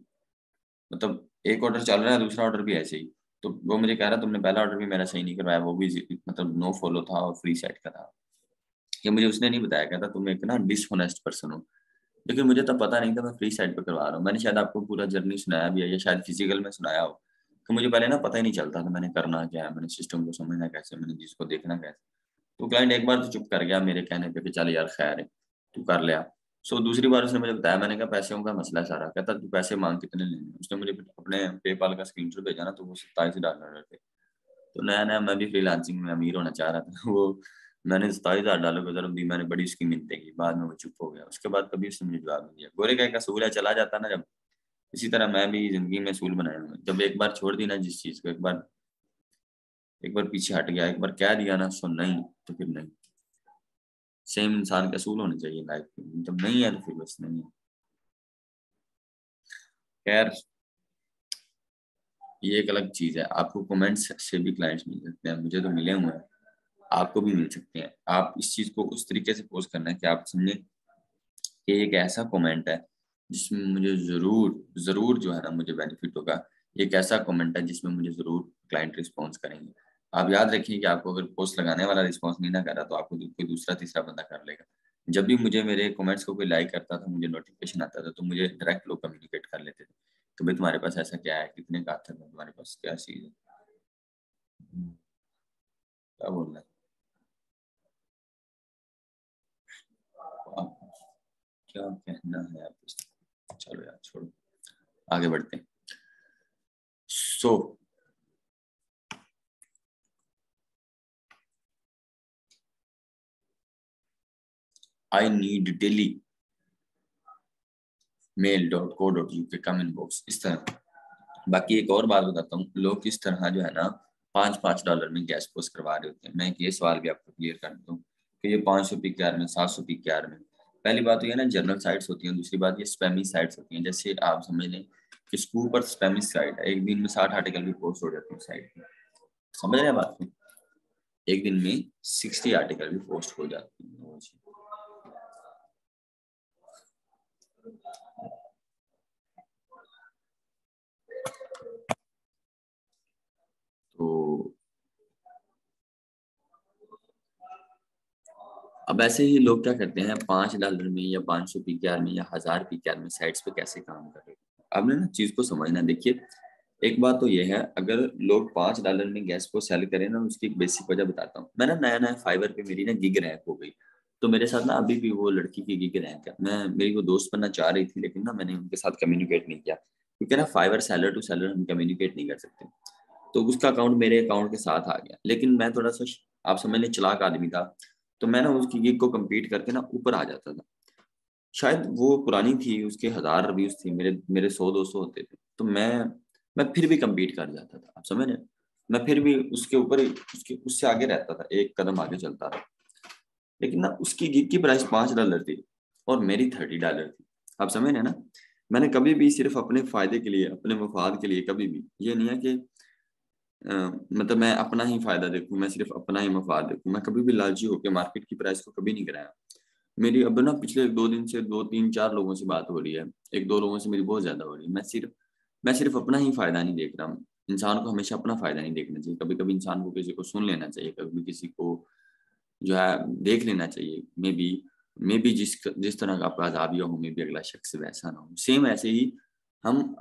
A: मतलब एक ऑर्डर चल रहा है, दूसरा ऑर्डर भी ऐसे ही। तो वो मुझे कह रहा तुमने पहला ऑर्डर भी मेरा सही नहीं करवाया, वो भी मतलब नो फॉलो था और फ्री साइट का था। ये मुझे उसने नहीं बताया, कहता तुम एक ना डिसऑनेस्ट पर्सन हो। लेकिन मुझे तब पता नहीं था मैं फ्री साइट पे करवा रहा हूँ। मैंने शायद आपको पूरा जर्नी सुनाया भी है या शायद फिजिकल में सुनाया हो। तो मुझे पहले ना पता ही नहीं चलता था मैंने करना क्या है, मैंने सिस्टम को समझना कैसे, मैंने जिसको देखना कैसे। तो क्लाइंट एक बार तो चुप कर गया मेरे कहने पे कि चल यार खैर है, तू कर लिया। सो दूसरी बार उसने मुझे बताया, मैंने कहा पैसों का मसला है सारा। कहता तू पैसे मांग कितने लेने हैं? उसने मुझे अपने पेपाल का स्क्रीनशॉट भेजा ना, तो वो $27 थे। तो नया नया मैं भी फ्रीलांसिंग में अमीर होना चाह रहा था। वो मैंने $27 की तरफ दी, मैंने बड़ी उसकी मिन्नतें की, बाद में वो चुप हो गया। उसके बाद कभी उसने मुझे जवाब नहीं दिया। गोरे का एक असूल है, चला जाता ना जब, इसी तरह मैं भी जिंदगी में असूल बनाया हूँ। जब एक बार छोड़ दी ना जिस चीज को, एक बार पीछे हट गया, एक बार कह दिया ना सो नहीं, तो फिर नहीं। सेम इंसान के असूल होने चाहिए लाइफ में, जब नहीं है तो फिर बस नहीं है। खैर ये एक अलग चीज है। आपको कमेंट्स से भी क्लाइंट्स मिल सकते हैं, मुझे तो मिले हुए हैं, आपको भी मिल सकते हैं। आप इस चीज को उस तरीके से पोस्ट करना है कि आप समझे कि एक ऐसा कमेंट है जिसमें मुझे जरूर जरूर जो है ना मुझे बेनिफिट होगा। एक ऐसा कमेंट है जिसमें मुझे जरूर क्लाइंट रिस्पॉन्स करेंगे। आप याद रखिए कि आपको अगर पोस्ट लगाने वाला रिस्पॉन्स नहीं ना कर रहा तो आपको कोई दूसरा तीसरा बंदा कर लेगा। जब भी मुझे मेरे कमेंट्स को कोई लाइक करता था, मुझे नोटिफिकेशन आता था, तो मुझे डायरेक्ट लोग कम्युनिकेट कर लेते थे कि भाई तुम्हारे पास ऐसा क्या है, कितने का था, तुम्हारे पास क्या चीज है। क्या बोलना है आप, क्या कहना है आप? चलो यार छोड़ो, आगे बढ़ते हैं। So I need daily mail.co.uk come inbox, इस तरह। बाकी एक और बात बताता हूँ, लोग किस तरह जो है ना $5 में गैस पोस्ट करवा रहे होते हैं। मैं ये सवाल भी आपको क्लियर कर दूँ कि ये 500 PQR में, 700 PQR में। पहली बात तो ये ना जनरल साइट्स होती हैं, दूसरी बात ये स्पैमी साइट्स होती हैं। जैसे आप समझ लें कि स्कूपर स्पैमी साइट है, एक दिन में 60 आर्टिकल भी पोस्ट हो जाते हैं साइट पे। समझ रहे हैं बात को? एक दिन में 60 आर्टिकल भी पोस्ट हो जाती है। तो अब ऐसे ही लोग क्या करते हैं, $5 में या 500 PQR में या 1000 PQR में साइट्स पे कैसे काम कर रहे हैं। अब ना चीज को समझना, देखिए एक बात तो ये है, अगर लोग $5 में गैस को सेल करें ना, उसकी एक बेसिक वजह बताता हूँ। मैं ना नया नया फाइवर पे मेरी ना गिग रैंक हो गई। तो मेरे साथ ना अभी भी वो लड़की की गिग रैंक है। मैं मेरी वो दोस्त बनना चाह रही थी, लेकिन ना मैंने उनके साथ कम्युनिकेट नहीं किया, क्योंकि ना फाइवर सेलर टू सेलर हम कम्युनिकेट नहीं कर सकते। तो उसका अकाउंट मेरे अकाउंट के साथ आ गया, लेकिन मैं थोड़ा सा आप समझ लें चालाक आदमी था। तो मैं ना उसकी गिग को कम्पीट करके ना ऊपर आ जाता था। शायद वो पुरानी थी, उसके 1000 रिव्यूज थी, मेरे मेरे 100-200 होते थे। तो मैं फिर भी कम्पीट कर जाता था, आप समझ रहे हैं? मैं फिर भी उसके ऊपर उसके उससे आगे रहता था, एक कदम आगे चलता था। लेकिन ना उसकी गिग की प्राइस $5 थी और मेरी $30 थी। आप समझ रहे हैं ना? मैंने कभी भी सिर्फ अपने फायदे के लिए, अपने मफाद के लिए, कभी भी ये नहीं है कि मतलब मैं अपना ही फायदा देखूं, मैं सिर्फ अपना ही मफाद देखूं। मैं कभी भी लालची होकर मार्केट की प्राइस को कभी नहीं गिराया। मेरी अब ना पिछले 2 दिन से 2-3-4 लोगों से बात हो रही है, 1-2 लोगों से मेरी बहुत ज्यादा हो रही है। मैं सिर्फ अपना ही फायदा नहीं देख रहा हूँ। इंसान को हमेशा अपना फायदा नहीं देखना चाहिए। कभी कभी इंसान को किसी को सुन लेना चाहिए, कभी किसी को जो है देख लेना चाहिए। मे बी जिस तरह का आपका आजाविया हो, मे बी अगला शख्स वैसा ना हो। सेम ऐसे ही हम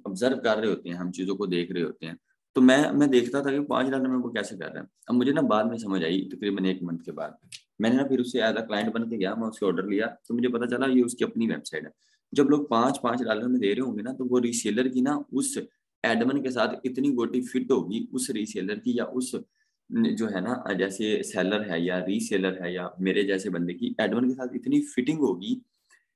A: ऑब्जर्व कर रहे होते हैं, हम चीजों को देख रहे होते हैं। तो मैं देखता था कि $5 में वो कैसे कर रहा है। अब मुझे ना बाद में समझ आई, तकरीबन 1 मंथ के बाद मैंने ना फिर उससे एज अ क्लाइंट बन के गया, मैं उससे ऑर्डर लिया, तो मुझे पता चला ये उसकी अपनी वेबसाइट है। जब लोग $5-5 में दे रहे होंगे ना, तो वो रीसेलर की ना उस एडमन के साथ इतनी गोटी फिट होगी, उस रीसेलर की या उस जो है ना जैसे सेलर है या रीसेलर है या मेरे जैसे बंदे की एडमन के साथ इतनी फिटिंग होगी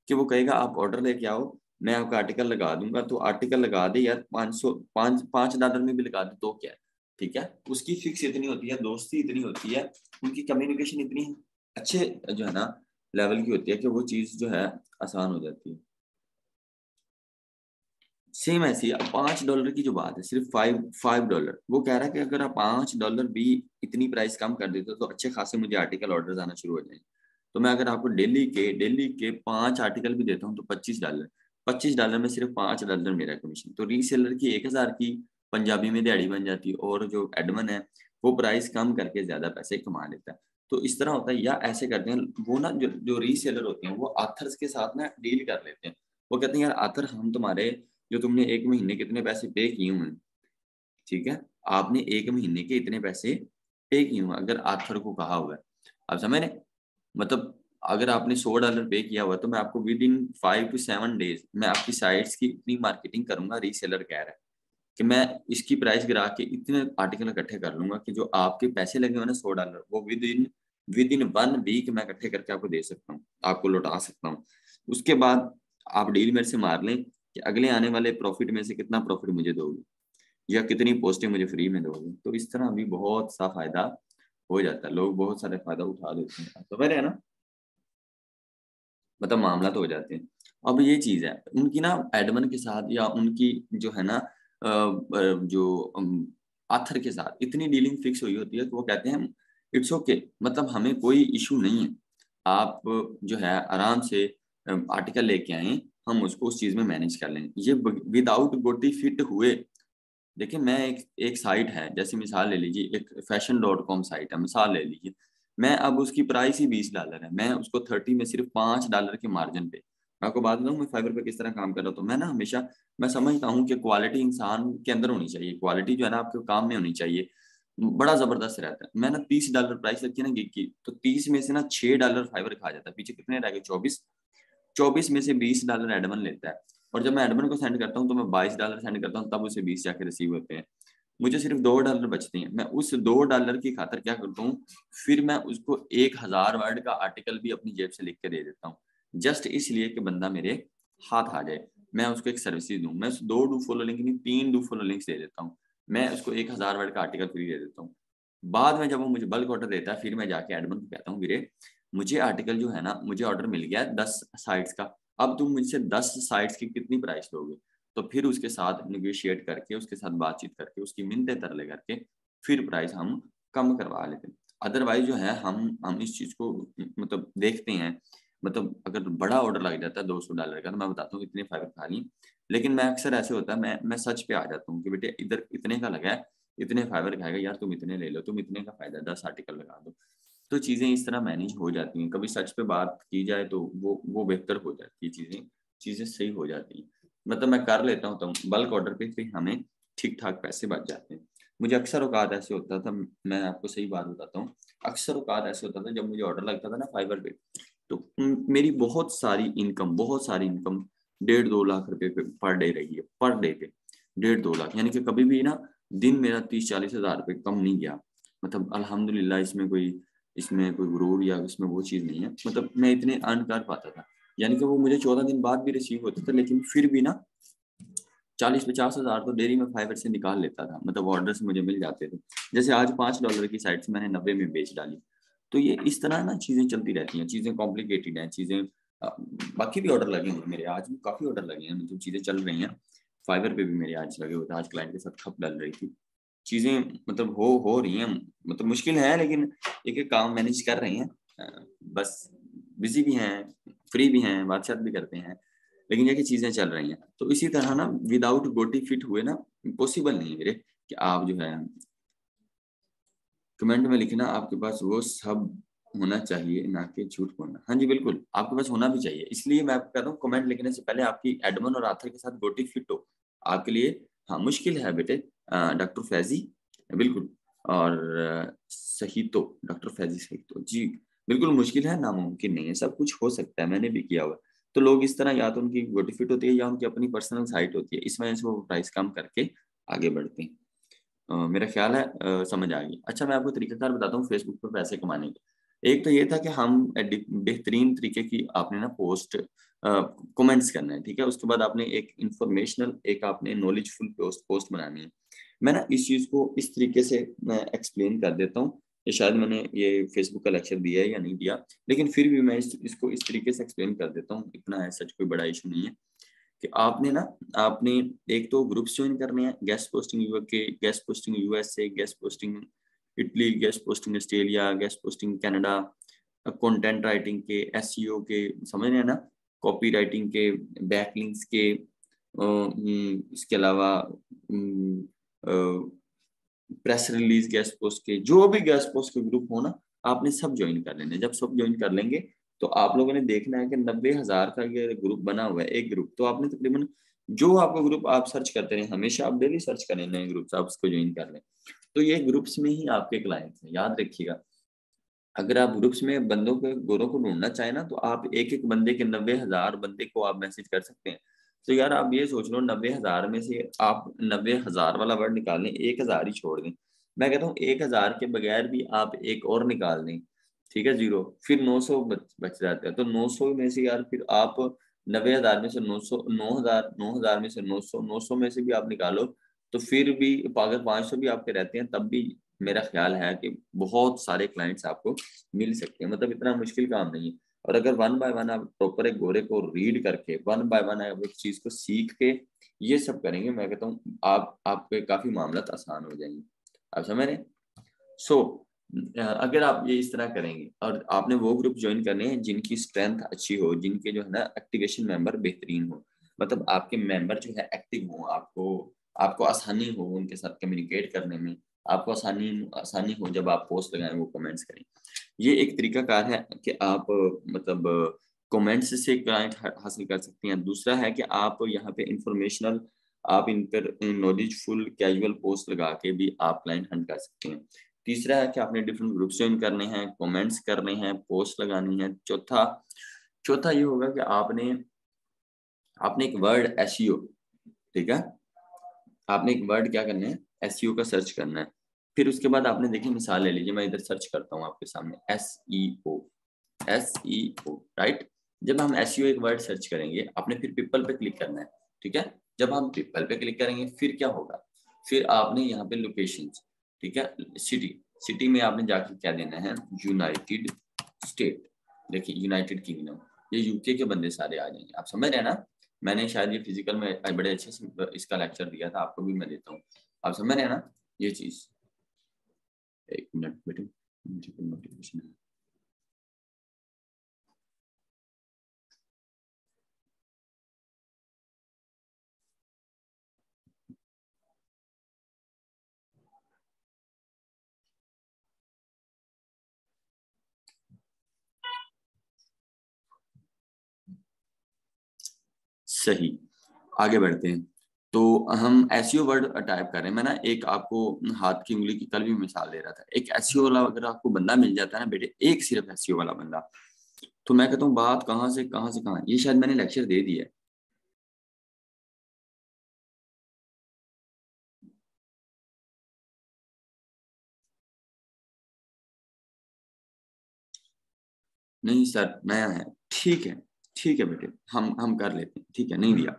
A: कि वो कहेगा आप ऑर्डर लेके आओ, मैं आपका आर्टिकल लगा दूंगा। तो आर्टिकल लगा दे यार, 500 $5 में भी लगा दे तो क्या है, ठीक है। उसकी फिक्स इतनी होती है, दोस्ती इतनी होती है, उनकी कम्युनिकेशन इतनी अच्छे जो है ना लेवल की होती है कि वो चीज जो है आसान हो जाती है। सेम ऐसी $5 की जो बात है, सिर्फ $5, वो कह रहा है कि अगर आप $5 भी इतनी प्राइस कम कर देते हो तो अच्छे खासे मुझे आर्टिकल ऑर्डर आना शुरू हो जाएंगे। तो मैं अगर आपको डेली के 5 आर्टिकल भी देता हूँ तो $25 में सिर्फ $5 मेरा कमीशन। तो रीसेलर की 1000 की पंजाबी में दिहाड़ी बन जाती है, और जो एडमन है वो प्राइस कम करके ज्यादा पैसे कमा लेता है। तो इस तरह होता है, या ऐसे करते हैं वो ना, जो रीसेलर होते हैं वो आथर्स के साथ ना डील कर लेते हैं। वो कहते हैं यार आथर, हम तुम्हारे, जो तुमने एक महीने कितने पैसे पे किए हुए हैं, ठीक है, आपने एक महीने के इतने पैसे पे किए हुए हैं, अगर आथर को कहा हुआ है, आप समझ रहे, मतलब अगर आपने $100 पे किया हुआ तो मैं आपको विद इन 5 to 7 days मैं आपकी साइट्स की इतनी मार्केटिंग करूंगा। रीसेलर कह रहा है कि मैं इसकी प्राइस गिरा के इतने आर्टिकल इकट्ठे कर लूंगा कि जो आपके पैसे लगे हुए ना $100, वो विद इन 1 वीक मैं इकट्ठे करके आपको दे सकता हूँ, आपको लौटा सकता हूँ। उसके बाद आप डील मेरे से मार लें कि अगले आने वाले प्रॉफिट में से कितना प्रॉफिट मुझे दोगे, या कितनी पोस्टें मुझे फ्री में दोगे। तो इस तरह भी बहुत सा फायदा हो जाता है, लोग बहुत सारे फायदा उठा लेते हैं, तो मेरे है ना, मतलब मामला तो हो जाते हैं। अब ये चीज है उनकी ना, एडमन के साथ या उनकी जो है ना जो आथर के साथ इतनी डीलिंग फिक्स हुई होती है, तो वो कहते हैं इट्स ओके, मतलब हमें कोई इशू नहीं है, आप जो है आराम से आर्टिकल लेके आए, हम उसको उस चीज में मैनेज कर लेंगे। ये विदाउट गोटी फिट हुए। देखिए मैं एक साइट है, जैसे मिसाल ले लीजिए, एक fashion.com साइट है, मिसाल ले लीजिए, मैं अब उसकी प्राइस ही $20 है, मैं उसको 30 में सिर्फ $5 के मार्जिन पे, मैं आपको बात बताऊँ मैं फाइवर पे किस तरह काम कर रहा हूँ। तो मैं ना हमेशा, मैं समझता हूँ कि क्वालिटी इंसान के अंदर होनी चाहिए, क्वालिटी जो है ना आपके काम में होनी चाहिए, बड़ा जबरदस्त रहता है। मैं ना $30 प्राइस रखी है ना गिग की, तो 30 में से ना $6 फाइवर खा जाता है, पीछे कितने रह गए, 24 में से $20 एडमन लेता है। और जब मैं एडमन को सेंड करता हूँ तो मैं $22 सेंड करता हूँ, तब उसे 20 जाके रिसीव होते हैं, मुझे सिर्फ $2 बचते हैं। मैं उस $2 की खातर क्या करता हूँ, फिर मैं उसको 1000 वर्ड का आर्टिकल भी अपनी जेब से लिख के दे देता हूँ, जस्ट इसलिए कि बंदा मेरे हाथ आ जाए, मैं उसको एक सर्विस दूँ। मैं 2 डू फॉलो लिंक नहीं, 3 डू फॉलो लिंक्स दे देता हूँ, मैं उसको 1000 वर्ड का आर्टिकल फ्री दे देता हूँ। बाद में जब वो मुझे बल्क ऑर्डर देता है, फिर मैं जाके एडमन को कहता हूँ वीरे, मुझे आर्टिकल जो है ना, मुझे ऑर्डर मिल गया है 10 साइट्स का, अब तुम मुझसे 10 साइट्स की कितनी प्राइस लोगे। तो फिर उसके साथ निगोशिएट करके, उसके साथ बातचीत करके, उसकी मिन्नतें तरले करके फिर प्राइस हम कम करवा लेते हैं। अदरवाइज जो है हम इस चीज को मतलब देखते हैं, मतलब अगर बड़ा ऑर्डर लग जाता है $200 का, तो मैं बताता हूँ इतने फाइबर खा ली, लेकिन मैं अक्सर ऐसे होता है, मैं सच पे आ जाता हूँ कि बेटे इधर इतने का लगा है, इतने फाइबर खाएगा यार, तुम इतने ले लो, तुम इतने का फायदा 10 आर्टिकल लगा दो। तो चीजें इस तरह मैनेज हो जाती हैं। कभी सच पे बात की जाए तो वो बेहतर हो जाती है, चीजें चीजें सही हो जाती हैं। मतलब मैं कर लेता हूँ तो बल्क ऑर्डर पे फिर हमें ठीक ठाक पैसे बच जाते हैं। मुझे अक्सर औकात ऐसे होता था, मैं आपको सही बात बताता हूँ, अक्सर औकात ऐसे होता था जब मुझे ऑर्डर लगता था ना फाइबर पे, तो मेरी बहुत सारी इनकम 1.5-2 लाख रुपए पर डे रही है, पर डे पे 1.5-2 लाख, यानी कि कभी भी ना दिन मेरा 30-40 हज़ार रुपये कम नहीं गया। मतलब अल्हम्दुलिल्लाह, इसमें कोई गुरूर या इसमें वो चीज़ नहीं है, मतलब मैं इतने अर्न कर पाता था, यानी कि वो मुझे 14 दिन बाद भी रिसीव होते थे, लेकिन फिर भी ना 40-50 हज़ार तो डेली में फाइवर से निकाल लेता था, मतलब ऑर्डर मुझे मिल जाते थे। जैसे आज $5 की साइट से मैंने 90 में बेच डाली। तो ये इस तरह ना चीजें चलती रहती हैं, चीजें कॉम्प्लिकेटेड हैं, चीजें बाकी भी ऑर्डर लगे हैं मेरे, आज भी काफी ऑर्डर लगे हैं, मतलब चीजें चल रही हैं। फाइवर पे भी मेरे आज लगे हुए थे, आज क्लाइंट के साथ खप डल रही थी, चीजें मतलब हो रही हैं, मतलब मुश्किल है लेकिन एक एक काम मैनेज कर रही हैं। बस बिजी भी हैं, फ्री भी हैं, बातचीत भी करते हैं, लेकिन ये कि चीजें चल रही हैं। तो इसी तरह ना विदाउट गोटी फिट हुए ना पॉसिबल नहीं है मेरे, कि आप जो है कमेंट में लिखना आपके पास वो सब होना चाहिए, ना कि झूठ बोलना। हाँ जी बिल्कुल, आपके पास होना भी चाहिए, इसलिए मैं आपको कहता हूँ कमेंट लिखने से पहले आपकी एडमन और आथर के साथ गोटी फिट हो आपके लिए। हाँ मुश्किल है बेटे, डॉक्टर फैजी, बिल्कुल, और सही तो डॉक्टर फैजी सही तो जी, बिल्कुल मुश्किल है, नामुमकिन नहीं है, सब कुछ हो सकता है, मैंने भी किया हुआ। तो लोग इस तरह, या तो उनकी गोटी फिट होती है या उनकी अपनी पर्सनल साइट होती है, इस वजह से वो प्राइस कम करके आगे बढ़ते हैं। मेरा ख्याल है समझ आ गई। अच्छा मैं आपको तरीकाकार बताता हूँ फेसबुक पर पैसे कमाने के। एक तो ये था कि हम बेहतरीन तरीके की आपने ना पोस्ट कमेंट्स करना है, ठीक है, उसके बाद आपने एक इंफॉर्मेशनल, एक आपने नॉलेजफुल पोस्ट बनानी है। मैं ना इस चीज़ को इस तरीके से मैं एक्सप्लेन कर देता हूँ, ये शायद मैंने ये फेसबुक का लेक्चर दिया है या नहीं दिया, लेकिन फिर भी मैं इसको इस तरीके से एक्सप्लेन कर देता हूँ, इतना है सच कोई बड़ा इशू नहीं है कि आपने एक तो ग्रुप्स ज्वाइन करने हैं, guest posting UK, guest posting USA, guest posting Italy, guest posting Australia, guest posting Canada, content writing के, एसईओ के, समझ रहे हैं ना, कॉपी राइटिंग के, बैकलिंक्स के, इसके अलावा प्रेस रिलीज गेस्ट पोस्ट के, जो भी गेस्ट पोस्ट के ग्रुप हो ना, आपने सब ज्वाइन कर लेने। जब सब ज्वाइन कर लेंगे तो आप लोगों ने देखना है कि 90,000 का ये ग्रुप बना हुआ है, एक ग्रुप, तो आपने तकरीबन जो आपका ग्रुप आप सर्च करते रहे, हमेशा आप डेली सर्च करें नए ग्रुप्स, आप उसको ज्वाइन कर लें। तो ये ग्रुप्स में ही आपके क्लाइंट्स हैं, याद रखिएगा। अगर आप ग्रुप्स में बंदों के गोरों को ढूंढना चाहें ना, तो आप एक एक बंदे के 90,000 बंदे को आप मैसेज कर सकते हैं। तो यार आप ये सोच लो, 90,000 में से आप 90,000 वाला वर्ड निकाल लें, 1,000 ही छोड़ दें। मैं कहता हूँ 1,000 के बगैर भी आप एक और निकाल दें, ठीक है, जीरो, फिर 900 बच जाते हैं। तो 900 में से यार फिर आप 90,000 में से 900, 9,000, 9,000 में से 900, 900 में से भी आप निकालो, तो फिर भी अगर 500 भी आपके रहते हैं, तब भी मेरा ख्याल है कि बहुत सारे क्लाइंट्स आपको मिल सकते हैं। मतलब इतना मुश्किल काम नहीं है। और अगर वन बाय वन आप प्रॉपर एक गोरे को रीड करके, वन बाय वन आप एक चीज को सीख के ये सब करेंगे, मैं कहता हूँ आपके काफी मामला आसान हो जाएंगे। आप समझ रहे हैं? सो अगर आप ये इस तरह करेंगे, और आपने वो ग्रुप ज्वाइन करने हैं जिनकी स्ट्रेंथ अच्छी हो, जिनके जो है ना एक्टिवेशन मेंबर बेहतरीन हो, मतलब आपके मेंबर जो है एक्टिव हो, आपको आसानी हो उनके साथ कम्युनिकेट करने में, आपको आसानी हो जब आप पोस्ट लगाएं, वो कमेंट्स करें। ये एक तरीका कार है कि आप मतलब कमेंट्स से क्लाइंट हासिल कर सकते हैं। दूसरा है कि आप यहाँ पे इंफॉर्मेशनल, आप इन पर नॉलेजफुल कैजुअल पोस्ट लगा के भी आप क्लाइंट हंट कर सकते हैं। तीसरा है कि आपने डिफरेंट ग्रुप्स ज्वाइन करने हैं, कमेंट्स करने हैं, पोस्ट लगानी है। चौथा ये होगा कि आपने एक वर्ड एसईओ, ठीक है, आपने एक वर्ड क्या करना है, एसईओ का सर्च करना है। फिर उसके बाद आपने देखिए, मिसाल ले लीजिए, मैं इधर सर्च करता हूँ आपके सामने, एसईओ, एसईओ, राइट। जब हम एसईओ एक वर्ड सर्च करेंगे, आपने फिर पीपल पे क्लिक करना है, ठीक है। जब हम पीपल पे क्लिक करेंगे, फिर क्या होगा, फिर आपने यहाँ पे लोकेशन, ठीक है, सिटी में आपने जाके क्या देना है, यूनाइटेड स्टेट। देखिए यूनाइटेड किंगडम, ये यूके के बंदे सारे आ जाएंगे। आप समझ रहे हैं ना? मैंने शायद ये फिजिकल में बड़े अच्छे से इसका लेक्चर दिया था, आपको भी मैं देता हूँ। आप समझ रहे हैं ना ये चीज? एक मिनट बेटे, मुझे कोई नोटिफिकेशन है। सही, आगे बढ़ते हैं। तो हम एसईओ वर्ड टाइप कर रहे हैं। मैं ना एक आपको हाथ की उंगली की कल भी मिसाल दे रहा था। एक एसईओ वाला अगर आपको बंदा मिल जाता है ना बेटे, एक सिर्फ एसईओ वाला बंदा, तो मैं कहता हूँ बात कहाँ से कहाँ, ये शायद मैंने लेक्चर दे दिया है। नहीं सर, नया है, ठीक है, ठीक है बेटे, हम कर लेते हैं, ठीक है, नहीं दिया।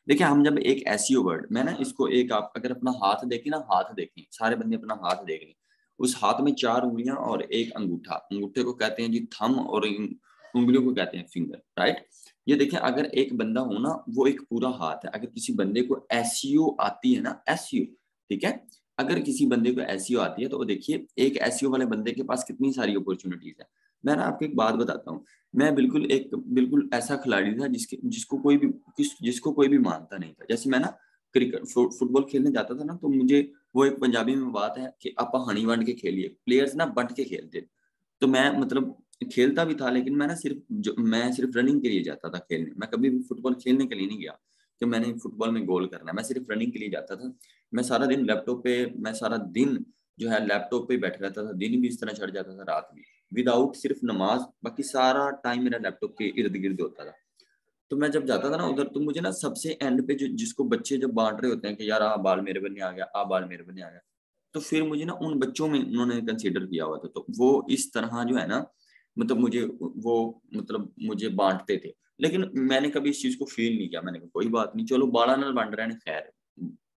A: देखिए हम जब एक एसईओ वर्ड, मैं ना इसको एक, आप अगर अपना हाथ देखें ना, हाथ देखें, सारे बंदे अपना हाथ देख लें। उस हाथ में 4 उंगलियां और एक अंगूठा, अंगूठे को कहते हैं जी थंब, और इन उंगलियों को कहते हैं फिंगर, राइट। ये देखें, अगर एक बंदा हो ना, वो एक पूरा हाथ है। अगर किसी बंदे को एसईओ आती है ना, एसईओ, ठीक है, अगर किसी बंदे को एसईओ आती है, तो देखिए एक एसईओ वाले बंदे के पास कितनी सारी अपॉर्चुनिटीज है। मैं ना आपको एक बात बताता हूँ। मैं बिल्कुल ऐसा खिलाड़ी था जिसको कोई भी मानता नहीं था। जैसे मैं ना क्रिकेट फुटबॉल खेलने जाता था ना, तो मुझे वो एक पंजाबी में बात है कि आप हनी वंड के खेलिए, प्लेयर्स ना बंट के खेलते। तो मैं मतलब खेलता भी था, लेकिन मैं सिर्फ रनिंग के लिए जाता था खेलने। मैं कभी भी फुटबॉल खेलने के लिए नहीं गया कि मैंने फुटबॉल में गोल करना है। मैं सिर्फ रनिंग के लिए जाता था। मैं सारा दिन जो है लैपटॉप पे बैठा रहता था। दिन भी इस तरह चढ़ जाता था, रात भी, विदाउट सिर्फ नमाज, बाकी सारा टाइम मेरा लैपटॉप के इर्द गिर्द होता था। तो मैं जब जाता था ना उधर, तो मुझे ना सबसे एंड पे जिसको बच्चे जब बांट रहे होते हैं कि यार आ बाल मेरे बनने आ गया, आ बाल मेरे बनने आ गया, तो फिर मुझे ना उन बच्चों में उन्होंने कंसीडर किया हुआ था। तो वो इस तरह जो है ना, मतलब मुझे बांटते थे। लेकिन मैंने कभी इस चीज को फील नहीं किया। मैंने कहा कोई बात नहीं, चलो बाड़ा नाल बांट रहे हैं, खैर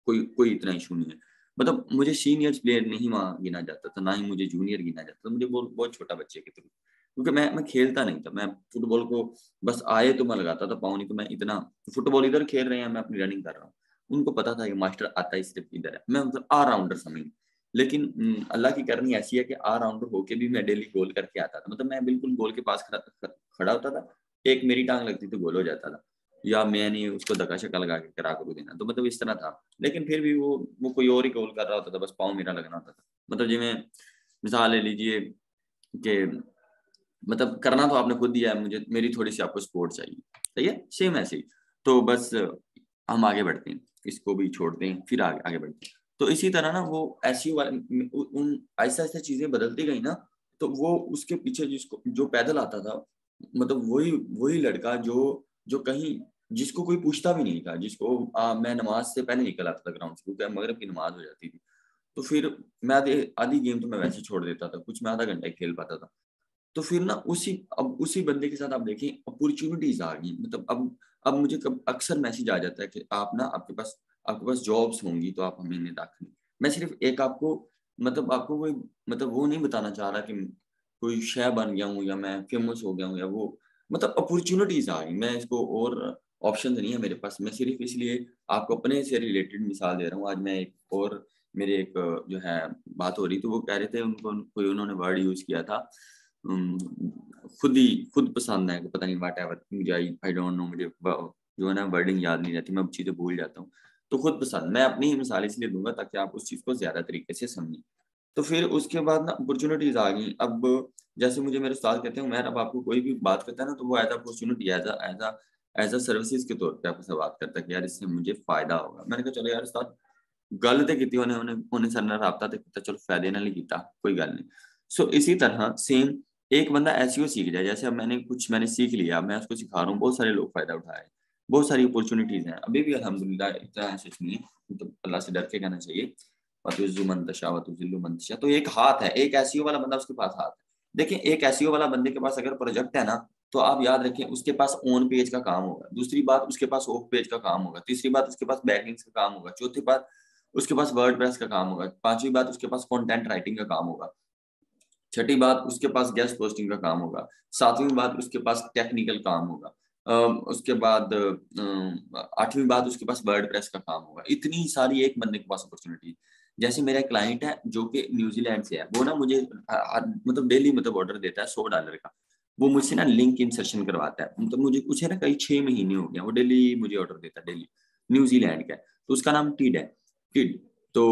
A: कोई इतना इशू नहीं है। मतलब मुझे सीनियर प्लेयर नहीं वहां गिना जाता था, ना ही मुझे जूनियर गिना जाता था, मुझे बहुत बहुत छोटा बच्चे के थ्रू। क्योंकि मैं खेलता नहीं था, मैं फुटबॉल को बस आए तो मैं लगाता था पाँव, नहीं तो मैं इतना, फुटबॉल इधर खेल रहे हैं मैं अपनी रनिंग कर रहा हूँ, उनको पता था कि मास्टर आता है सिर्फ इधर है, मैं मतलब ऑलराउंडर समझ। लेकिन अल्लाह की करनी ऐसी है कि ऑलराउंडर होके भी मैं डेली गोल करके आता था, मतलब मैं बिल्कुल गोल के पास खड़ा होता था, एक मेरी टांग लगती तो गोल हो जाता था, या मैंने उसको धक्का शक्का लगा के करा कर देना, तो मतलब इस तरह था। लेकिन फिर भी वो कोई और ही गोल कर रहा होता था, बस पाँव मेरा लगना होता था। मतलब जिਵੇਂ मिसाल ले लीजिए कि मतलब करना तो आपने खुद दिया है, मुझे मेरी थोड़ी सी आपको सपोर्ट चाहिए, सही है, सेम ऐसे ही। तो बस हम आगे बढ़ते हैं, इसको भी छोड़ते हैं, फिर आगे आगे बढ़ते हैं। तो इसी तरह ना वो ऐसी वाले उन ऐसा ऐसा चीजें बदलती गई ना, तो वो उसके पीछे जिसको जो पैदल आता था, मतलब वही वही लड़का जो जो कहीं जिसको कोई पूछता भी नहीं था, जिसको मैं नमाज से पहले निकल आता था ग्राउंड से, क्योंकि मगरिब की नमाज हो जाती थी। तो फिर मैं आधी गेम तो मैं वैसे ही छोड़ देता था, कुछ मैं आधा घंटा ही खेल पाता था। तो फिर ना उसी बंदे के साथ आप देखें अपॉर्चुनिटीज आ गई, मतलब अब मुझे कब अक्सर मैसेज आ जाता है कि आप ना आपके पास जॉब्स होंगी तो आप हमें नहीं दाखिल। मैं सिर्फ एक आपको मतलब आपको कोई मतलब वो नहीं बताना चाह रहा कि कोई शय बन गया हूँ या मैं फेमस हो गया हूँ या वो, मतलब अपॉर्चुनिटीज आ गई, मैं इसको और ऑप्शन नहीं है मेरे पास, मैं सिर्फ इसलिए आपको अपने से रिलेटेड मिसाल दे रहा हूँ। आज मैं एक और मेरे एक जो है बात हो रही, तो वो कह रहे थे उनको कोई उन्होंने वर्ड यूज किया था, खुद पसंद है, पता नहीं वाट एवर, मुझे आई डोंट नो, मुझे जो है ना वर्डिंग याद नहीं रहती, मैं चीजें भूल जाता हूँ। तो खुद पसंद मैं अपनी ही मिसाल इसलिए दूंगा ताकि आप उस चीज को ज्यादा तरीके से समझें। तो फिर उसके बाद ना अपॉर्चुनिटीज आ गई। अब जैसे मुझे मेरे उस्ताद कहते हैं, मैं अब आपको कोई भी बात करता है ना, तो वो as opportunity as a services के तौर पे आपसे बात करता है कि यार इससे मुझे फायदा होगा। मैंने कहा चलो यार उस्ताद गल तो की उन्हें सर ने राबता तो किया, चलो फायदे नाल ही किया, कोई गल नहीं। सो इसी तरह सेम एक बंदा एसईओ सीख जाए, जैसे अब मैंने सीख लिया, मैं उसको सिखा रहा हूँ, बहुत सारे लोग फायदा उठा रहे हैं, बहुत सारी अपॉर्चुनिटीज हैं अभी भी अल्हम्दुलिल्लाह, इतना ऐसा नहीं है, तो अल्लाह से डर के कहना चाहिए। वतुज़्ज़ु मन तशा वतुज़िल्लु मन तशा, तो एक हाथ है, एक एसईओ वाला बंदा उसके पास हाथ है। देखिए एक एसईओ वाला बंदे के पास अगर प्रोजेक्ट है ना, तो आप याद रखें उसके पास ऑन पेज का काम होगा, दूसरी बात उसके पास ऑफ पेज का काम होगा, तीसरी बात उसके पास बैकलिंक्स का काम होगा, चौथी बात उसके पास वर्डप्रेस का काम होगा, पांचवी बात उसके पास कंटेंट राइटिंग का काम होगा, छठी बात उसके पास गेस्ट पोस्टिंग का काम होगा, सातवीं बात उसके पास टेक्निकल काम होगा, उसके बाद आठवीं बात उसके पास वर्डप्रेस का काम होगा। इतनी सारी एक बंदे के पास अपॉर्चुनिटी। जैसे मेरा क्लाइंट है जो कि न्यूजीलैंड से है, वो ना मुझे मतलब डेली मतलब ऑर्डर देता है $100 का। वो मुझसे ना लिंक इंसर्शन करवाता है, मतलब मुझे कुछ है ना कई 6 महीने हो गए, वो डेली मुझे ऑर्डर देता है डेली, न्यूजीलैंड का है। तो उसका नाम टिड है, टिड। तो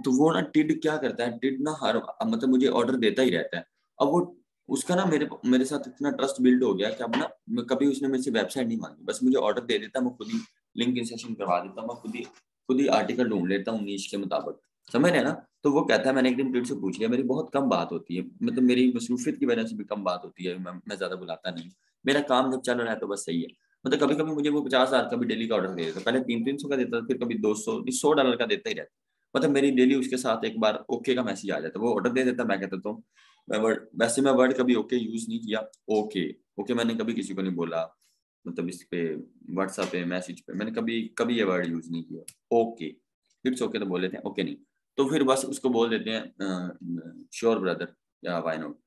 A: वो ना टिड क्या करता है, टिड ना हर मतलब मुझे ऑर्डर देता ही रहता है। अब वो उसका ना मेरे साथ इतना ट्रस्ट बिल्ड हो गया कि अब ना कभी उसने मेरे से वेबसाइट नहीं मांगी, बस मुझे ऑर्डर दे देता, मैं खुद ही लिंक इंसर्शन करवा देता हूँ, मैं खुद ही आर्टिकल ढूंढ लेता हूँ नीश के मुताबिक, समझ रहे हैं ना। तो वो कहता है, मैंने एक दिन टिड से पूछ लिया, मेरी बहुत कम बात होती है, मतलब मेरी मसरूफियत की वजह से भी कम बात होती है, मैं ज्यादा बुलाता नहीं, मेरा काम जब चल रहा है तो बस सही है। मतलब कभी कभी मुझे वो 50,000 का भी डेली का ऑर्डर दे देता, पहले 300-300 का देता था, फिर कभी 200 $100 का देता ही रहता। मतलब मेरी डेली उसके साथ एक बार ओके का मैसेज आ जाता, वो ऑर्डर दे देता, मैं कहता तो मैं वर्ड कभी ओके यूज नहीं किया। ओके ओके मैंने कभी किसी को नहीं बोला, मतलब इस पे व्हाट्सएप पे मैसेज पे मैंने कभी कभी ये वर्ड यूज नहीं किया। ओके इट्स ओके तो बोल लेते हैं, ओके नहीं तो फिर बस उसको बोल देते हैं श्योर ब्रदर या why not,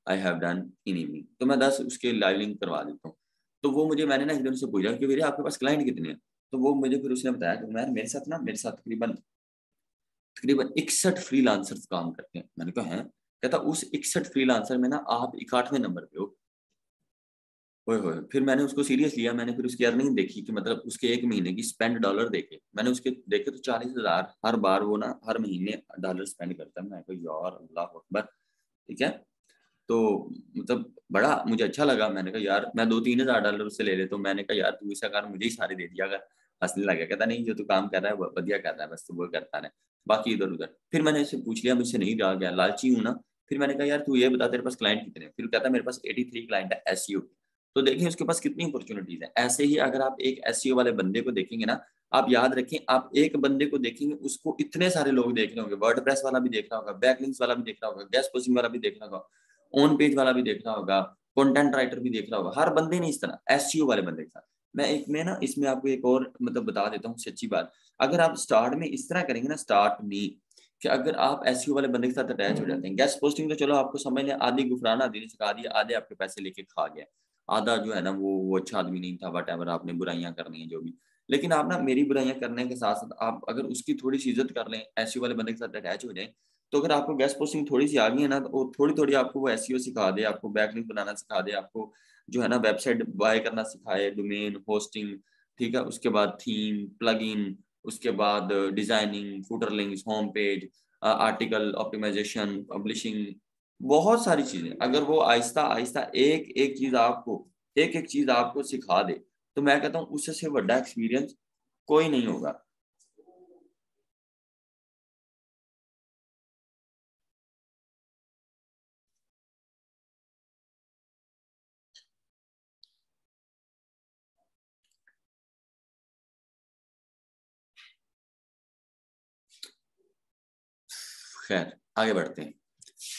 A: I have done in evening, तो मैं 10 उसके लाइव लिंक करवा देता हूँ। तो वो मुझे मैंने ना एक दिन से पूछा कि भैया आपके पास क्लाइंट कितने हैं, तो वो मुझे फिर उसने बताया कि मैं मेरे साथ तकरीबन तकरीबन 61 फ्रीलांसर्स काम करते हैं। मैंने कहा है, कहता उस 61 फ्रीलांसर में ना आप 61वें नंबर पे हो। ओए होए, फिर मैंने उसको सीरियस लिया, मैंने फिर उसकी अर्निंग देखी कि मतलब उसके एक महीने की स्पेंड डॉलर देखे, मैंने उसके देखे तो 40,000 हर बार वो ना हर महीने डॉलर स्पेंड करता है। मैं कहा यार अल्लाह अकबर, ठीक है। तो मतलब बड़ा मुझे अच्छा लगा, मैंने कहा यार मैं 2-3 हज़ार डॉलर उससे ले लेता हूँ। मैंने कहा यार तू ऐसा कर, मुझे ही सारे दे दिया अगर। हंसने लगा, कहता नहीं जो तू काम कर रहा है वो बढ़िया कर रहा है, बस तू वो करता रहे, बाकी इधर उधर। फिर मैंने इससे पूछ लिया, मुझसे नहीं रहा गया, लालची हूँ ना। फिर मैंने कहा यार तू ये बता तेरे पास क्लाइंट कितने हैं? फिर कहता मेरे पास 83 क्लाइंट है एसईओ। तो देखिए उसके पास कितनी अपॉर्चुनिटीज है। ऐसे ही अगर आप एक एसईओ वाले बंदे को देखेंगे ना, आप याद रखें, आप एक बंदे को देखेंगे उसको इतने सारे लोग देख रहे होंगे, वर्डप्रेस वाला भी देख रहा होगा, बैकलिंक्स वाला भी देख रहा होगा, गेस्ट पोस्टिंग वाला भी देख रहा होगा, ऑन पेज वाला भी देख रहा होगा, कंटेंट राइटर भी देख रहा होगा। हर बंदे ने इस तरह एसईओ वाले बंदे के साथ। मैं ना इसमें आपको एक और मतलब बता देता हूँ सच्ची बात। अगर आप स्टार्ट में इस तरह करेंगे ना, स्टार्ट में कि अगर आप एसईओ वाले बंदे के साथ अटैच हो जाते हैं, गेस्ट पोस्टिंग तो चलो आपको समझ लें आधी गुफराना आधी ने सिखा दिया, आधे आपके पैसे लेके खा गया, आधा जो है ना वो अच्छा आदमी नहीं था, वट आपने बुराइयां करनी है जो भी। लेकिन आप ना मेरी बुराइयां करने के साथ साथ आप अगर उसकी थोड़ी सी इज्जत कर लें, एसईओ वाले बंदे के साथ अटैच हो जाए, तो अगर आपको गेस्ट पोस्टिंग थोड़ी सी आ गई है ना, तो वो थोड़ी थोड़ी आपको वो एसईओ सिखा दे, आपको बैकलिंक बनाना सिखा दे, आपको जो है ना वेबसाइट बाय करना सिखाए, डोमेन होस्टिंग, ठीक है, उसके बाद थीम प्लगइन, उसके बाद designing, footer links, home page, article optimisation, publishing, बहुत सारी चीजें अगर वो आहिस्ता आहिस्ता एक एक चीज आपको सिखा दे, तो मैं कहता हूँ उससे बड़ा एक्सपीरियंस कोई नहीं होगा। खैर आगे बढ़ते हैं।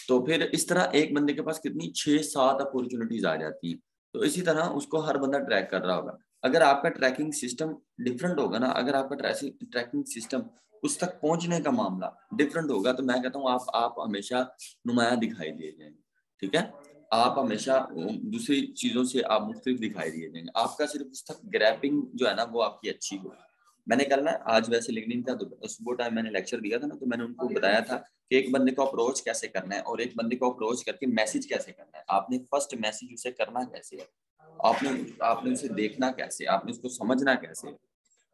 A: तो फिर इस तरह एक बंदे के पास कितनी 6-7 अपॉर्चुनिटीज आ जाती हैं। तो इसी तरह उसको हर बंदा ट्रैक कर रहा होगा। अगर आपका ट्रैकिंग सिस्टम डिफरेंट होगा ना, अगर आपका ट्रैकिंग सिस्टम उस तक पहुंचने का मामला डिफरेंट होगा, तो मैं कहता हूँ आप हमेशा नुमाया दिखाई दिए जाएंगे, ठीक है, आप हमेशा दूसरी चीजों से आप मुख्तलिफ दिखाई दिए जाएंगे, आपका सिर्फ उस तक ग्रैपिंग जो है ना वो आपकी अच्छी हो। मैंने कल ना आज वैसे लिंक्डइन था, तो सुबह टाइम मैंने लेक्चर दिया था ना, तो मैंने उनको बताया था कि एक बंदे को अप्रोच कैसे करना है और एक बंदे को अप्रोच करके मैसेज कैसे करना है। आपने फर्स्ट मैसेज उसे करना कैसे है, आपने आपने उसे देखना कैसे, आपने उसको समझना कैसे,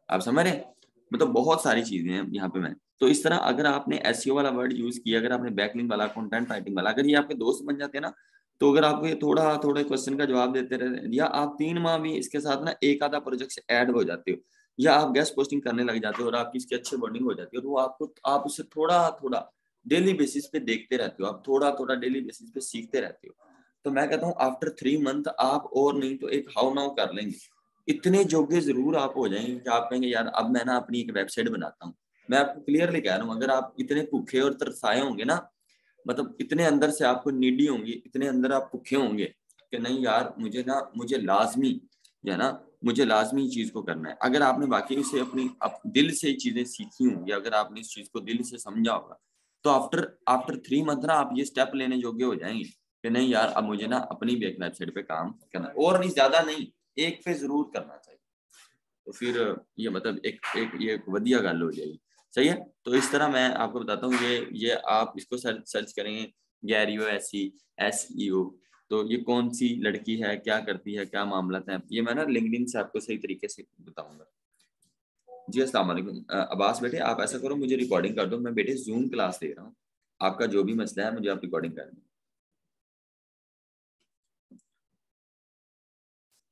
A: आप समझ रहे हैं? मतलब बहुत सारी चीजें हैं यहाँ पे। मैं तो इस तरह अगर आपने एसईओ वाला वर्ड यूज किया, अगर आपने बैकलिंक वाला, कंटेंट राइटिंग वाला, अगर ये आपके दोस्त बन जाते हैं ना, तो अगर आपको ये थोड़ा थोड़ा क्वेश्चन का जवाब देते रहे, या आप 3 माह भी इसके साथ ना एक आधा प्रोजेक्ट से ऐड हो जाते हो, या आप गेस्ट पोस्टिंग करने लग जाते हो और आपकी इसकी अच्छी बॉन्डिंग हो जाती है, और वो आपको आप उससे थोड़ा थोड़ा डेली बेसिस पे देखते रहते हो, आप थोड़ा थोड़ा डेली बेसिस पे सीखते रहते हो, तो मैं कहता हूँ आफ्टर 3 मंथ आप और नहीं तो एक हाउ नाउ कर लेंगे। इतने जोगे जरूर आप हो जाएंगे कि आप कहेंगे यार अब मैं ना अपनी एक वेबसाइट बनाता हूँ। मैं आपको क्लियरली कह रहा हूँ, अगर आप इतने भूखे और तरसाए होंगे ना, मतलब इतने अंदर से आपको नीडी होंगे, इतने अंदर आप भूखे होंगे कि नहीं यार मुझे लाजमी जो है ना, मुझे लाजमी चीज को करना है। अगर आपने वाकई से अपनी दिल से चीजें सीखी होंगी, अगर आपने इस चीज को दिल से समझा होगा, तो आफ्टर आफ्टर 3 मंथ ना आप ये स्टेप लेने योग्य हो जाएंगे कि नहीं यार अब मुझे ना अपनी भी एक वेबसाइट पे काम करना, और नहीं ज्यादा नहीं, एक पे जरूर करना चाहिए। तो फिर ये मतलब एक ये वधिया गल हो जाएगी। सही है। तो इस तरह मैं आपको बताता हूँ, ये आप इसको सर्च करेंगे, गैरियो एसईओ, तो ये कौन सी लड़की है, क्या करती है, क्या मामला है, ये मैं ना लिंक्डइन से आपको सही तरीके से बताऊंगा। जी अस्सलाम वालेकुम। अब्बास बेटे आप ऐसा करो, मुझे रिकॉर्डिंग कर दो, मैं बेटे जूम क्लास दे रहा हूँ, आपका जो भी मसला है मुझे आप रिकॉर्डिंग कर दो।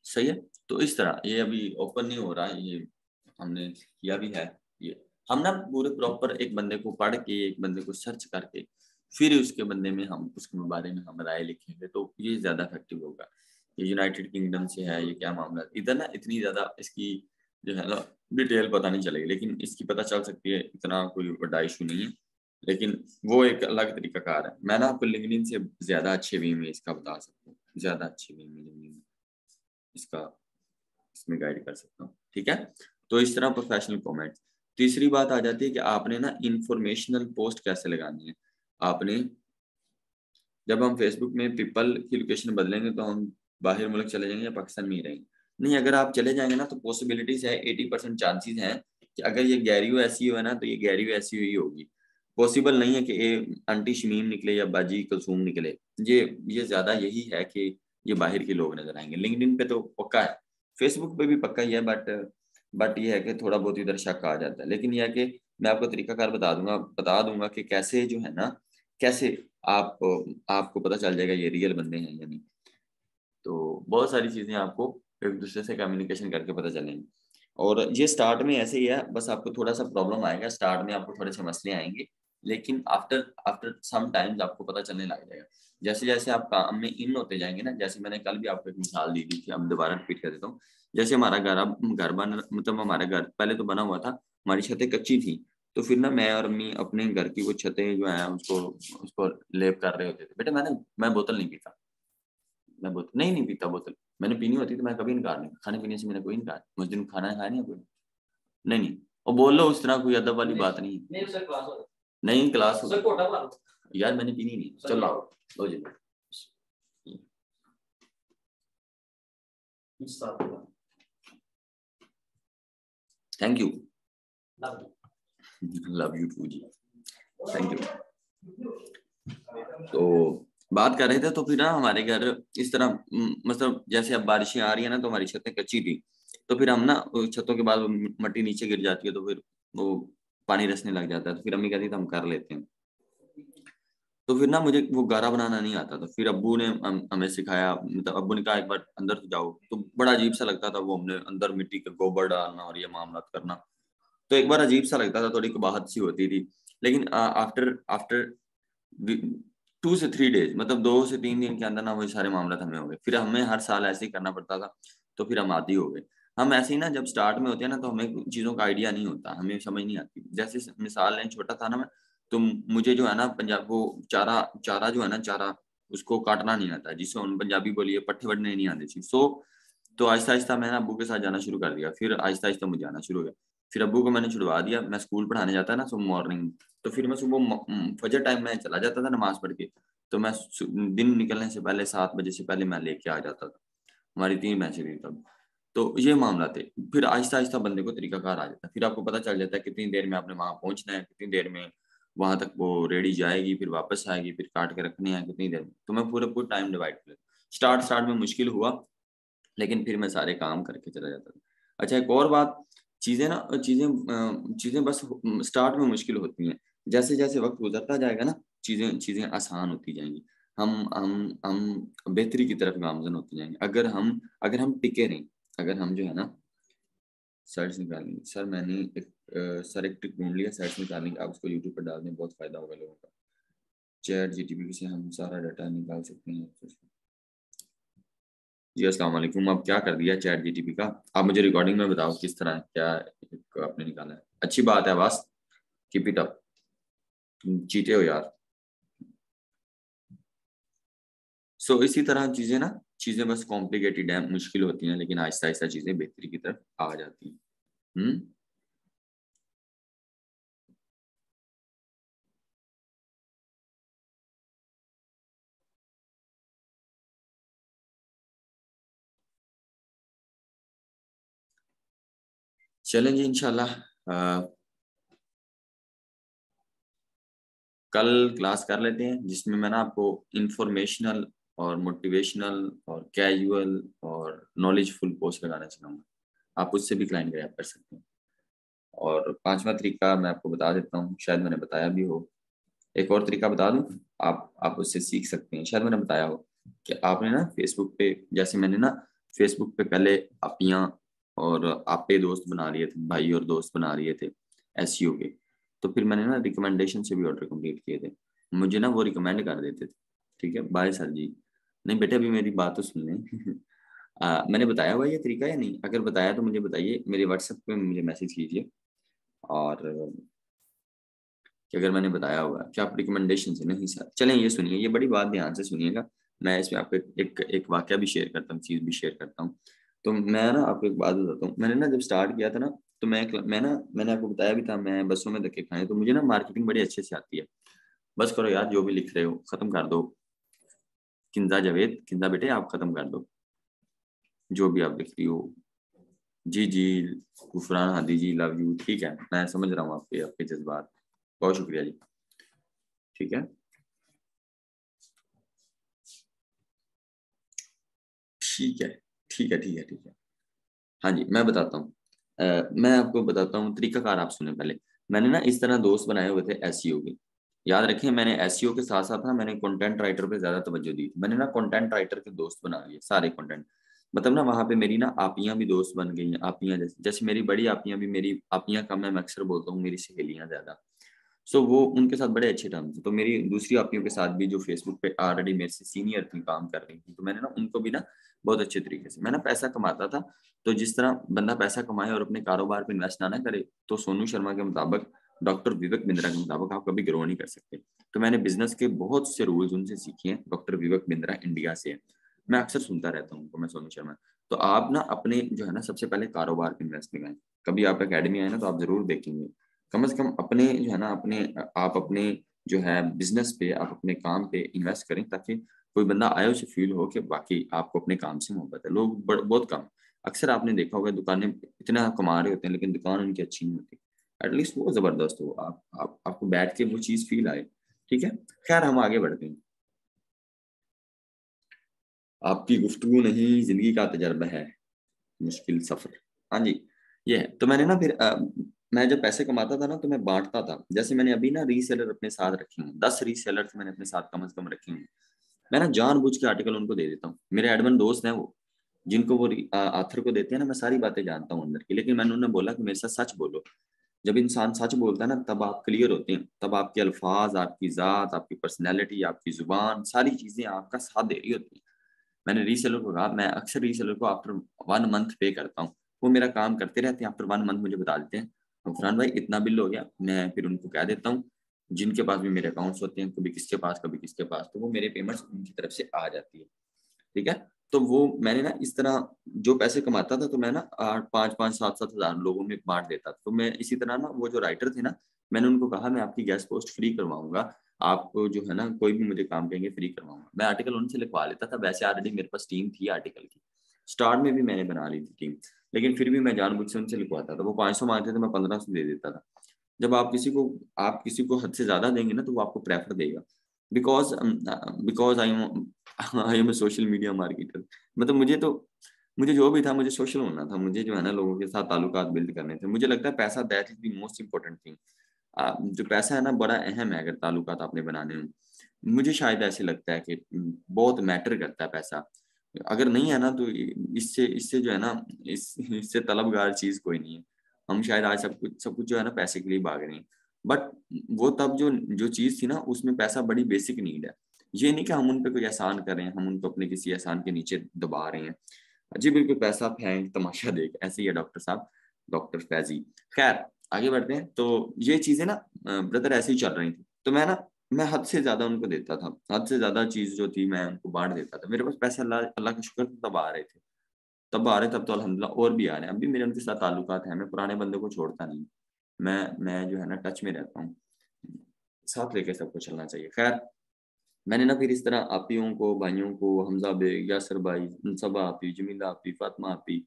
A: सही है। तो इस तरह ये अभी ओपन नहीं हो रहा है, ये हमने किया भी है। ये हम ना पूरे प्रॉपर एक बंदे को पढ़ के, एक बंदे को सर्च करके, फिर उसके बंदे में हम उसके बारे में हम राय लिखेंगे, तो ये ज्यादा इफेक्टिव होगा। ये यूनाइटेड किंगडम से है, ये क्या मामला, इधर ना इतनी ज्यादा इसकी जो है ना डिटेल पता नहीं चलेगी, लेकिन इसकी पता चल सकती है, इतना कोई बड़ा इशू नहीं है, लेकिन वो एक अलग तरीका कार है। मैं ना आपको लिंक्डइन से ज्यादा अच्छे वे में इसका बता सकता हूँ, ज्यादा अच्छे वे में LinkedIn इसका इसमें गाइड कर सकता हूँ, ठीक है। तो इस तरह प्रोफेशनल कमेंट। तीसरी बात आ जाती है कि आपने ना इंफॉर्मेशनल पोस्ट कैसे लगानी है। आपने जब हम फेसबुक में पीपल की लोकेशन बदलेंगे तो हम बाहर मुल्क चले जाएंगे या पाकिस्तान में ही रहेंगे? नहीं, अगर आप चले जाएंगे ना तो पॉसिबिलिटीज है, 80% चांसेस हैं कि अगर ये गैरियो एसईओ है ना, तो ये गैरियो एसईओ ही होगी। पॉसिबल नहीं है कि ये आंटी शमीम निकले या बाजी कुलसूम निकले। ये ज्यादा यही है कि ये बाहर के लोग नजर आएंगे। लिंक्डइन पे तो पक्का है, फेसबुक पे भी पक्का ही है, बट ये है कि थोड़ा बहुत इधर शक आ जाता है। लेकिन यह है कि मैं आपको तरीकाकार बता दूंगा कि कैसे जो है ना, कैसे आप आपको पता चल जाएगा ये रियल बंदे हैं या नहीं। तो बहुत सारी चीजें आपको एक दूसरे से कम्युनिकेशन करके पता चलेंगी। और ये स्टार्ट में ऐसे ही है, बस आपको थोड़ा सा प्रॉब्लम आएगा स्टार्ट में, आपको थोड़े से मसले आएंगे, लेकिन आफ्टर आफ्टर सम टाइम्स आपको पता चलने लग जाएगा। जैसे जैसे आप काम में इन होते जाएंगे ना, जैसे मैंने कल भी आपको एक मिसाल दी थी, अब दोबारा रिपीट कर देता हूँ। जैसे हमारा घर बन मतलब हमारा घर पहले तो बना हुआ था, हमारी छतें कच्ची थी, तो फिर ना मैं और अम्मी अपने घर की वो छतें जो है उसको उसको लेप कर रहे होते थे। बेटा मैं बोतल नहीं पीता, मैं बोतल नहीं पीता, बोतल मैंने पीनी होती तो मैं कभी इनकार नहीं, खाने पीने से मैंने कोई इनकार, उस दिन खाना खाया नहीं कोई, नहीं। और बोल लो उस तरह कोई अदब वाली बात नहीं है। नहीं क्लास
B: सर कोटा मारो
A: यार, मैंने पीनी नहीं। चल लाओ लो जी। Thank you, love you too जी, थैंक यू। तो बात कर रहे थे, तो फिर ना हमारे घर इस तरह मतलब जैसे अब बारिशें आ रही है ना, तो हमारी छतें कच्ची थी, तो फिर हम ना छतों के बाद मिट्टी नीचे गिर जाती है, तो फिर वो पानी रसने लग जाता है, तो फिर अम्मी कहती थी हम कर लेते हैं। तो फिर ना मुझे वो गारा बनाना नहीं आता था, फिर अब्बू ने हमें सिखाया, मतलब अब्बू ने कहा एक बार अंदर तो जाओ, तो बड़ा अजीब सा लगता था वो, हमने अंदर मिट्टी का गोबर डालना और ये मामला करना, तो एक बार अजीब सा लगता था, थोड़ी कबाहट सी होती थी। लेकिन आफ्टर आफ्टर 2 से 3 डेज, मतलब 2 से 3 दिन के अंदर ना वो सारे मामला हमें हो गए, फिर हमें हर साल ऐसे ही करना पड़ता था, तो फिर हम आदी हो गए। हम ऐसे ही ना जब स्टार्ट में होते हैं ना, तो हमें चीज़ों का आइडिया नहीं होता, हमें समझ नहीं आती। जैसे मिसाल लें, छोटा था ना मैं, तो मुझे जो है ना पंजाब वो चारा चारा जो है ना, चारा उसको काटना नहीं आता, जिसे हम पंजाबी बोलिए पट्ठे वढ़ने नहीं आते थी। तो आहिस्ता आहिस्ता मैंने अब्बू के साथ जाना शुरू कर दिया, फिर आहिस्ता आहिस्ता मुझे आना शुरू हो गया। फिर अब्बू को मैंने छुड़वा दिया, मैं स्कूल पढ़ाने जाता ना सुबह मॉर्निंग, तो फिर मैं सुबह फजर टाइम में चला जाता था नमाज पढ़ के, तो मैं दिन निकलने से पहले 7 बजे से पहले मैं लेके आ जाता था। हमारी 3 भैंसें थी तब। तो ये मामला थे। फिर आहिस्ता आहिस्ता बंदे को तरीकाकार आ जाता है, फिर आपको पता चल जाता है कितनी देर में आपने वहां पहुंचना है, कितनी देर में वहां तक वो रेडी जाएगी, फिर वापस आएगी, फिर काट के रखनी है कितनी देर में, तो मैं पूरा पूरा टाइम डिवाइड कर लेता। स्टार्ट स्टार्ट में मुश्किल हुआ, लेकिन फिर मैं सारे काम करके चला जाता था। अच्छा एक और बात, चीजें बस स्टार्ट में मुश्किल होती हैं, जैसे जैसे वक्त गुजरता जाएगा ना, चीजें चीजें आसान होती जाएंगी, हम बेहतरी की तरफ गामजन होते जाएंगे, अगर हम टिके रहें, अगर हम जो है ना सर्च निकालेंगे। सर मैंने एक सर एक ट्रिक ढूंढ लिया सर्च निकालने की, आप उसको यूट्यूब पर डाल दें, बहुत फायदा होगा लोगों का। चैट जीटीपी से हम सारा डाटा निकाल सकते हैं। जी अस्सलाम वालेकुम। अब क्या कर दिया चैट जीटीपी का, आप मुझे रिकॉर्डिंग में बताओ किस तरह क्या आपने निकाला है। अच्छी बात है बस, कीप इट अप, तुम जीते हो यार। इसी तरह चीजें बस कॉम्प्लिकेटेड है, मुश्किल होती हैं, लेकिन आहिस्ता आहिस्ता चीजें बेहतरी की तरफ आ जाती हैं। हम्म। चलें जी इंशाल्लाह कल क्लास कर लेते हैं, जिसमें मैं ना आपको इंफॉर्मेशनल और मोटिवेशनल और कैजुअल और नॉलेजफुल पोस्ट लगाना चाहूँगा, आप उससे भी क्लाइंट ग्रैब कर सकते हैं। और 5वां तरीका मैं आपको बता देता हूँ, शायद मैंने बताया भी हो, एक और तरीका बता दूं, आप उससे सीख सकते हैं, शायद मैंने बताया हो कि आपने ना फेसबुक पे, जैसे मैंने ना फेसबुक पे पहले आपियाँ और आपे दोस्त बना लिए थे, भाई और दोस्त बना लिए थे एसईओ के, तो फिर मैंने ना रिकमेंडेशन से भी ऑर्डर कंप्लीट किए थे, मुझे ना वो रिकमेंड कर देते थे। ठीक है बाय सर जी। नहीं बेटे अभी मेरी बात तो सुन लें मैंने बताया हुआ ये तरीका या नहीं, अगर बताया तो मुझे बताइए, मेरे व्हाट्सएप पे मुझे मैसेज कीजिए, और कि अगर मैंने बताया होगा कि आप रिकमेंडेशन से नहीं सर। चलें ये सुनिए, ये बड़ी बात ध्यान से सुनिएगा, मैं इसमें आपको एक वाक्य भी शेयर करता हूँ, चीज़ भी शेयर करता हूँ। तो मैं ना आपको एक बात बताता हूँ, मैंने ना जब स्टार्ट किया था ना, तो मैंने आपको बताया भी था, मैं बसों में धक्के खाए, तो मुझे ना मार्केटिंग बड़ी अच्छे से आती है। बस करो यार, जो भी लिख रहे हो खत्म कर दो, किंजा जावेद, किंजा बेटे आप खत्म कर दो, जो भी आप लिख रही हो। जी जी, गुफरान हादी जी लव यू, ठीक है मैं समझ रहा हूँ आपके आपके जज्बात, बहुत शुक्रिया जी। ठीक है ठीक है ठीक है ठीक है ठीक है। हाँ जी मैं बताता हूँ, मैं आपको बताता हूँ तरीकाकार, आप सुने पहले। मैंने ना इस तरह दोस्त बनाए हुए थे एसईओ के, याद रखें मैंने एसईओ के साथ साथ ना मैंने कंटेंट राइटर पे ज्यादा तवज्जो दी, मैंने ना कंटेंट राइटर के दोस्त बना लिए सारे कंटेंट, मतलब ना वहाँ पे मेरी ना आपियाँ भी दोस्त बन गई हैं, आपियाँ जैसे जैसे मेरी बड़ी आपियाँ भी, मेरी आपियाँ कम है, मैं अक्सर बोलता हूँ मेरी सहेलियाँ ज्यादा। वो उनके साथ बड़े अच्छे टर्म्स थे, तो मेरी दूसरी आपियों के साथ भी जो फेसबुक पे ऑलरेडी मेरे से सीनियर थी, काम कर रही थी, तो मैंने ना उनको भी ना बहुत अच्छे तरीके से, मैं ना पैसा कमाता था, तो जिस तरह बंदा पैसा कमाए और अपने कारोबार पे इन्वेस्ट ना करे, तो सोनू शर्मा के मुताबिक, डॉक्टर विवेक बिंद्रा के मुताबिक आप कभी ग्रो नहीं कर सकते। तो मैंने बिजनेस के बहुत से रूल्स उनसे सीखे हैं, डॉक्टर विवेक बिंद्रा इंडिया से है, मैं अक्सर सुनता रहता हूँ उनको, मैं सोनू शर्मा। तो आप ना अपने जो है ना सबसे पहले कारोबार पे इन्वेस्ट लगाएं, कभी आप अकेडमी आए ना तो आप जरूर देखेंगे, कम से कम अपने जो है ना अपने आप अपने जो है बिजनेस पे, आप अपने काम पे इन्वेस्ट करें, ताकि कोई बंदा आए उसे फील हो कि बाकी आपको अपने काम से मोहब्बत है। लोग बहुत कम, अक्सर आपने देखा होगा दुकानें इतना कमा रहे होते हैं लेकिन दुकान उनकी अच्छी नहीं होती। एटलीस्ट वो जबरदस्त हो, आपको बैठ के वो चीज फील आए। ठीक है, खैर हम आगे बढ़ते हैं। आपकी गुफ्तगू नहीं जिंदगी का तजर्बा है, मुश्किल सफर। हाँ जी, ये है। तो मैंने ना फिर मैं जब पैसे कमाता था ना तो मैं बांटता था। जैसे मैंने अभी ना रीसेलर अपने साथ रखे हूँ, 10 रीसेलर मैंने अपने साथ कम से कम रखे हूँ। मैं ना जानबूझ के आर्टिकल उनको दे देता हूँ। मेरे एडमिन दोस्त हैं वो, जिनको वो आथर को देते हैं ना, मैं सारी बातें जानता हूँ अंदर की। लेकिन मैंने उन्हें बोला कि मेरे साथ सच बोलो। जब इंसान सच बोलता है ना तब आप क्लियर होते हैं, तब आपके अल्फाज, आपकी जात, आपकी पर्सनैलिटी, आपकी जुबान, सारी चीजें आपका साथ दे रही होती है। मैंने रीसेलर को कहा, मैं अक्सर रीसेलर को आफ्टर 1 मंथ पे करता हूँ। वो मेरा काम करते रहते हैं, आफ्टर 1 मंथ मुझे बता देते हैं फरहान भाई इतना बिल हो गया। मैं फिर उनको कह देता हूँ, जिनके पास भी मेरे अकाउंट्स होते हैं, कभी किसके पास कभी किसके पास, तो वो मेरे पेमेंट्स उनकी तरफ से आ जाती है। ठीक है, तो वो मैंने ना इस तरह जो पैसे कमाता था तो मैं ना 5-5, 7-7 हज़ार लोगों में बांट देता था। तो मैं इसी तरह ना, वो जो राइटर थे ना, मैंने उनको कहा मैं आपकी गैस पोस्ट फ्री करवाऊंगा, आपको जो है ना कोई भी मुझे काम कहेंगे फ्री करवाऊंगा। मैं आर्टिकल उनसे लिखवा लेता था। वैसे ऑलरेडी मेरे पास टीम थी आर्टिकल की, स्टार्ट में भी मैंने बना ली थी टीम, लेकिन फिर भी मैं जानबूझ से उनसे लिखवाता था। वो 500 मांगते थे, मैं 1500 दे देता था। जब आप किसी को हद से ज्यादा देंगे ना तो वो आपको प्रेफर देगा। Because because I am social media marketer. मतलब मुझे जो भी था, मुझे सोशल होना था, मुझे जो है ना लोगों के साथ ताल्लुकात बिल्ड करने थे। मुझे लगता है पैसा that is the most important thing. जो पैसा है ना बड़ा अहम है अगर ताल्लुकात आपने बनाने हो। मुझे शायद ऐसे लगता है कि बहुत मैटर करता है पैसा। अगर नहीं है ना तो इससे इससे जो है ना इससे तलबगार चीज कोई नहीं है। हम शायद आज सब कुछ जो है ना पैसे के लिए भाग रहे हैं। बट वो तब जो जो चीज थी ना उसमें पैसा बड़ी बेसिक नीड है। ये नहीं कि हम उन पे कोई एहसान कर रहे हैं, हम उनको अपने किसी एहसान के नीचे दबा रहे हैं। जी बिल्कुल, पैसा फेंक तमाशा देख, ऐसे ही है डॉक्टर साहब, डॉक्टर फैजी। खैर आगे बढ़ते हैं। तो ये चीजें ना ब्रदर ऐसे ही चल रही थी। तो मैं हद से ज्यादा उनको देता था, हद से ज्यादा चीज जो थी मैं उनको बांट देता था। मेरे पास पैसे अल्लाह अल्लाह का शुक्र तब आ रहे थे, तब तो अल्हम्दुलिल्लाह और भी आ रहे हैं। अभी मेरे उनके साथ ताल्लुकात हैं, मैं पुराने बंदे को छोड़ता नहीं। मैं जो है ना टच में रहता हूँ, साथ लेके सबको चलना चाहिए। खैर मैंने ना फिर इस तरह आपियों को, भाइयों को, हमजा बेग, यासर भाई, सबा आपी, जमीला आपी, फातिमा आपी,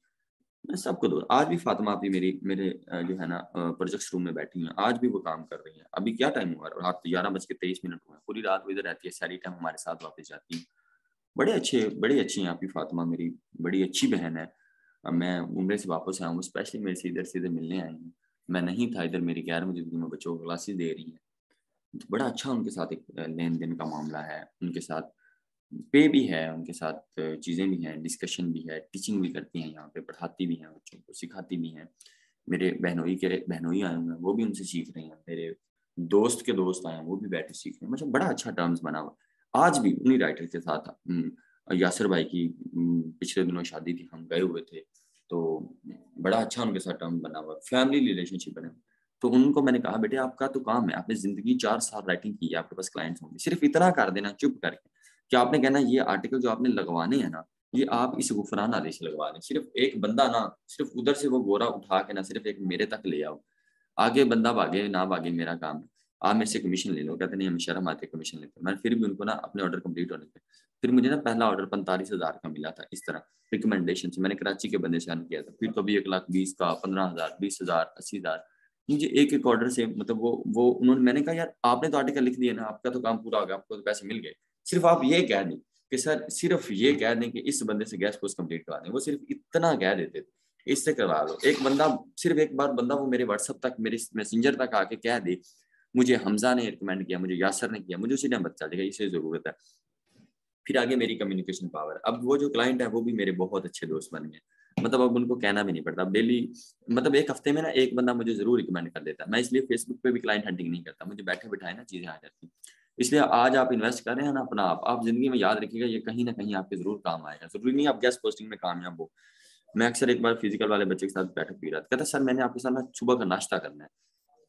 A: मैं सबको दो। आज भी फातिमा आपी मेरे जो है ना प्रोजेक्ट रूम में बैठी हैं, आज भी वो काम कर रही हैं। अभी क्या टाइम हुआ, रात 11:23 हुए, पूरी रात वो इधर रहती है, सारी टाइम हमारे साथ वापस जाती है। बड़ी अच्छी हैं आपकी फातिमा, मेरी बड़ी अच्छी बहन है। अब मैं उम्र से वापस आया हूँ, स्पेशली मेरे से इधर मिलने आई हूँ। मैं नहीं था इधर, मेरी गैर मौजूदगी में बच्चों को क्लासेस दे रही है। तो बड़ा अच्छा उनके साथ एक लेन देन का मामला है, उनके साथ पे भी है, उनके साथ चीज़ें भी हैं, डिस्कशन भी है, टीचिंग भी करती हैं, यहाँ पे पढ़ाती भी हैं, बच्चों को सिखाती भी हैं। मेरे बहनोई आए हुए हैं, वो भी उनसे सीख रही हैं। मेरे दोस्त के दोस्त आए हैं, वो भी बैठे सीख रहे हैं। मतलब बड़ा अच्छा टर्म्स बना हुआ। आज भी उन्हीं राइटर के साथ यासिर भाई की पिछले दिनों शादी थी, हम गए हुए थे। तो बड़ा अच्छा उनके साथ टर्म बना हुआ, फैमिली रिलेशनशिप बने हुए। तो उनको मैंने कहा बेटे आपका तो काम है, आपने जिंदगी 4 साल राइटिंग की है, आपके पास क्लाइंट्स होंगे, सिर्फ इतना कर देना चुप करके कि आपने कहना ये आर्टिकल जो आपने लगवाने हैं ना, ये आप इस गुफरान आदेश से लगवा दें। सिर्फ एक बंदा ना, सिर्फ उधर से वो गोरा उठा के ना सिर्फ एक मेरे तक ले आओ। आगे बंदा भागे ना भागे मेरा काम है। आप मेरे से कमीशन ले लो, कहते नहीं हम शर्म आते कमीशन लेते। मैं फिर भी उनको ना अपने ऑर्डर कंप्लीट होने पे, फिर मुझे ना पहला ऑर्डर 45,000 का मिला था इस तरह रिकमेंडेशन से। मैंने कराची के बंदे से अर्न किया था, फिर कभी 1,20,000 का, 15,000, 20,000, 80,000। मुझे एक एक ऑर्डर से, मतलब वो उन्होंने, मैंने कहा यार आपने तो आर्टिकल लिख दिया ना, आपका तो काम पूरा हो गया, आपको तो पैसे मिल गए। सिर्फ आप ये कह दें कि सर, सिर्फ ये कह दें कि इस बंदे से गैस पोस्ट कंप्लीट करा दें, वो सिर्फ इतना कह देते थे, इससे करवा दो। एक बंदा, सिर्फ एक बार बंदा वो मेरे व्हाट्सएप तक, मेरे मैसेंजर तक आके कह दे मुझे हमजा ने रिकमेंड किया, मुझे यासर ने किया, मुझे उसी टाइम पता चलेगा इसे जरूरत है। फिर आगे मेरी कम्युनिकेशन पावर। अब वो जो क्लाइंट है वो भी मेरे बहुत अच्छे दोस्त बन गए। मतलब अब उनको कहना भी नहीं पड़ता, अब डेली, मतलब एक हफ्ते में ना एक बंदा मुझे जरूर रिकमेंड कर देता है। मैं इसलिए फेसबुक पे भी क्लाइंट हंटिंग नहीं करता, मुझे बैठे बिठाए ना चीजें आ जाती हैं। इसलिए आज आप इन्वेस्ट कर रहे हैं ना अपना, आप जिंदगी में याद रखिएगा, ये कहीं ना कहीं आपके जरूर काम आएगा। जरूरी नहीं आप गेस्ट पोस्टिंग में कामयाब हो। मैं अक्सर एक बार फिजिकल वाले बच्चे के साथ बैठक पी रहा था, कहता सर मैंने आपके साथ ना सुबह का नाश्ता करना है।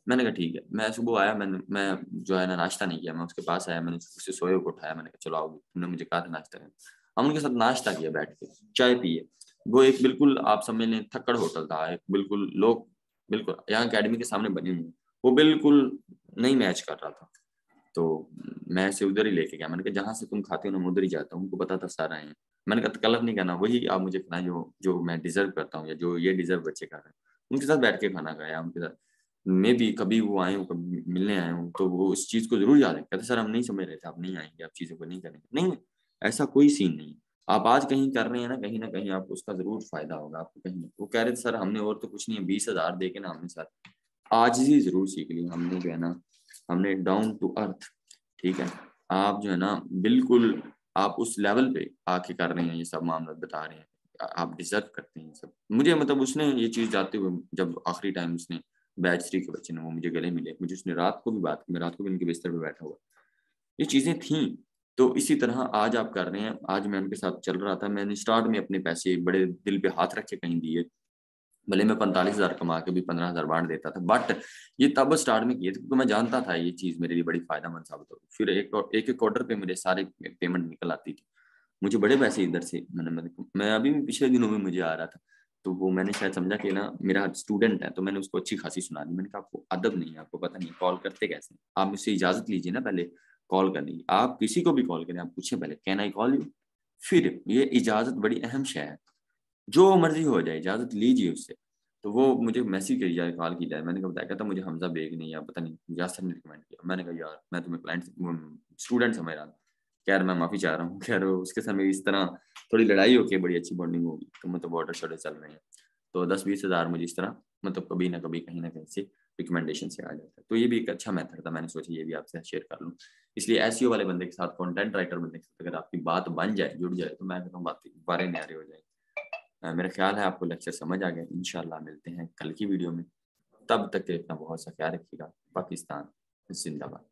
A: मैंने कहा ठीक है। मैं सुबह आया, मैं जो है ना नाश्ता नहीं किया, मैं उसके पास आया, मैंने उससे सोए को उठाया, मैंने कहा चलो आओ, तुमने मुझे कहा था नाश्ता करना। हम उनके साथ नाश्ता किया बैठ के, चाय पिए। वो एक बिल्कुल आप समझ लें थक्कड़ होटल था, एक बिल्कुल लोग, बिल्कुल यहाँ अकेडमी के सामने बनी हुई, वो बिल्कुल नहीं मैच कर रहा था। तो मैं इसे उधर ही लेके गया, मैंने कहा जहाँ से तुम खाते हो ना मैं उधर ही जाता हूँ, उनको पता था सारा है। मैंने कहा तकल्लफ नहीं करना, वही आप मुझे खिलाएं जो जो मैं डिजर्व करता हूँ या जो ये डिजर्व बच्चे कर रहे हैं। उनके साथ बैठ के खाना खाया, उनके साथ मैं भी कभी वो आए हूँ, कभी मिलने आए हूँ, तो वो उस चीज़ को जरूर याद है। कहते सर हम नहीं समझ रहे थे, आप नहीं आएंगे, आप चीज़ों को नहीं करेंगे। नहीं, ऐसा कोई सीन नहीं। आप आज कहीं कर रहे हैं ना कहीं आप उसका जरूर फायदा होगा आपको कहीं। वो कह रहे थे सर हमने और तो कुछ नहीं है, 20,000 दे के ना हमने सर आजिज़ी जरूर सीख ली हमने, जो है ना हमने डाउन टू अर्थ। ठीक है, आप जो है ना बिल्कुल आप उस लेवल पे आके कर रहे हैं, ये सब मामला बता रहे हैं, आप डिजर्व करते हैं ये सब। मुझे मतलब उसने ये चीज़ जाते हुए जब आखिरी टाइम उसने बैच 3 के बच्चे ने वो मुझे गले मिले, मुझे उसने रात को भी बात की, मैं रात को भी उनके बिस्तर पे बैठा हुआ, ये चीज़ें थी। तो इसी तरह आज आप कर रहे हैं। आज मैं उनके साथ चल रहा था, मैंने स्टार्ट में अपने पैसे बड़े दिल पे हाथ रख के कहीं दिए, भले मैं 45,000 कमा के भी 15,000 बांट देता था, बट ये तब स्टार्ट में किए थे क्योंकि मैं जानता था ये चीज मेरे लिए बड़ी फायदेमंद साबित होगी। फिर एक क्वार्टर पे मेरे सारे पेमेंट निकल आती थी, मुझे बड़े पैसे इधर से मैं अभी भी पिछले दिनों में मुझे आ रहा था। तो वो मैंने शायद समझा कि ना मेरा स्टूडेंट है, तो मैंने उसको अच्छी खासी सुना दी। मैंने कहा आपको अदब नहीं है, आपको पता नहीं कॉल करते कैसे, आप मुझसे इजाजत लीजिए ना पहले कॉल करने की। आप किसी को भी कॉल करें आप पूछें पहले कैन आई कॉल यू, फिर ये इजाजत बड़ी अहम शय है। जो मर्जी हो जाए इजाजत लीजिए उससे। तो वो मुझे मैसेज करी जाए, कॉल की जाए, मैंने कहा बताया, कहता मुझे हमजा बेग नहीं है, पता नहीं यासर ने रिकमेंड किया। मैंने कहा यार मैं तुम्हें क्लाइंट स्टूडेंट समझ रहा था, कह रहा मैं माफी चाह रहा हूँ, कह रहा उसके समय इस तरह थोड़ी लड़ाई होगी, बड़ी अच्छी बॉन्डिंग होगी, तो मतलब ऑर्डर शॉर्डर चल रहे हैं, तो 10-20 हज़ार मुझे इस तरह मतलब कभी ना कभी कहीं ना कहीं से रिकमेंडेशन से आ जाता है। तो ये भी एक अच्छा मेथड था, मैंने सोचा ये भी आपसे शेयर कर लूँ। इसलिए एसईओ वाले बंदे के साथ, कंटेंट राइटर बंदे के साथ अगर आपकी बात बन जाए, जुड़ जाए, तो मैं कहता हूँ बात बारे न्यारे हो जाए। मेरा ख्याल है आपको लेक्चर समझ आ गया। इंशाल्लाह मिलते हैं कल की वीडियो में, तब तक के अपना बहुत सा ख्याल रखिएगा। पाकिस्तान जिंदाबाद।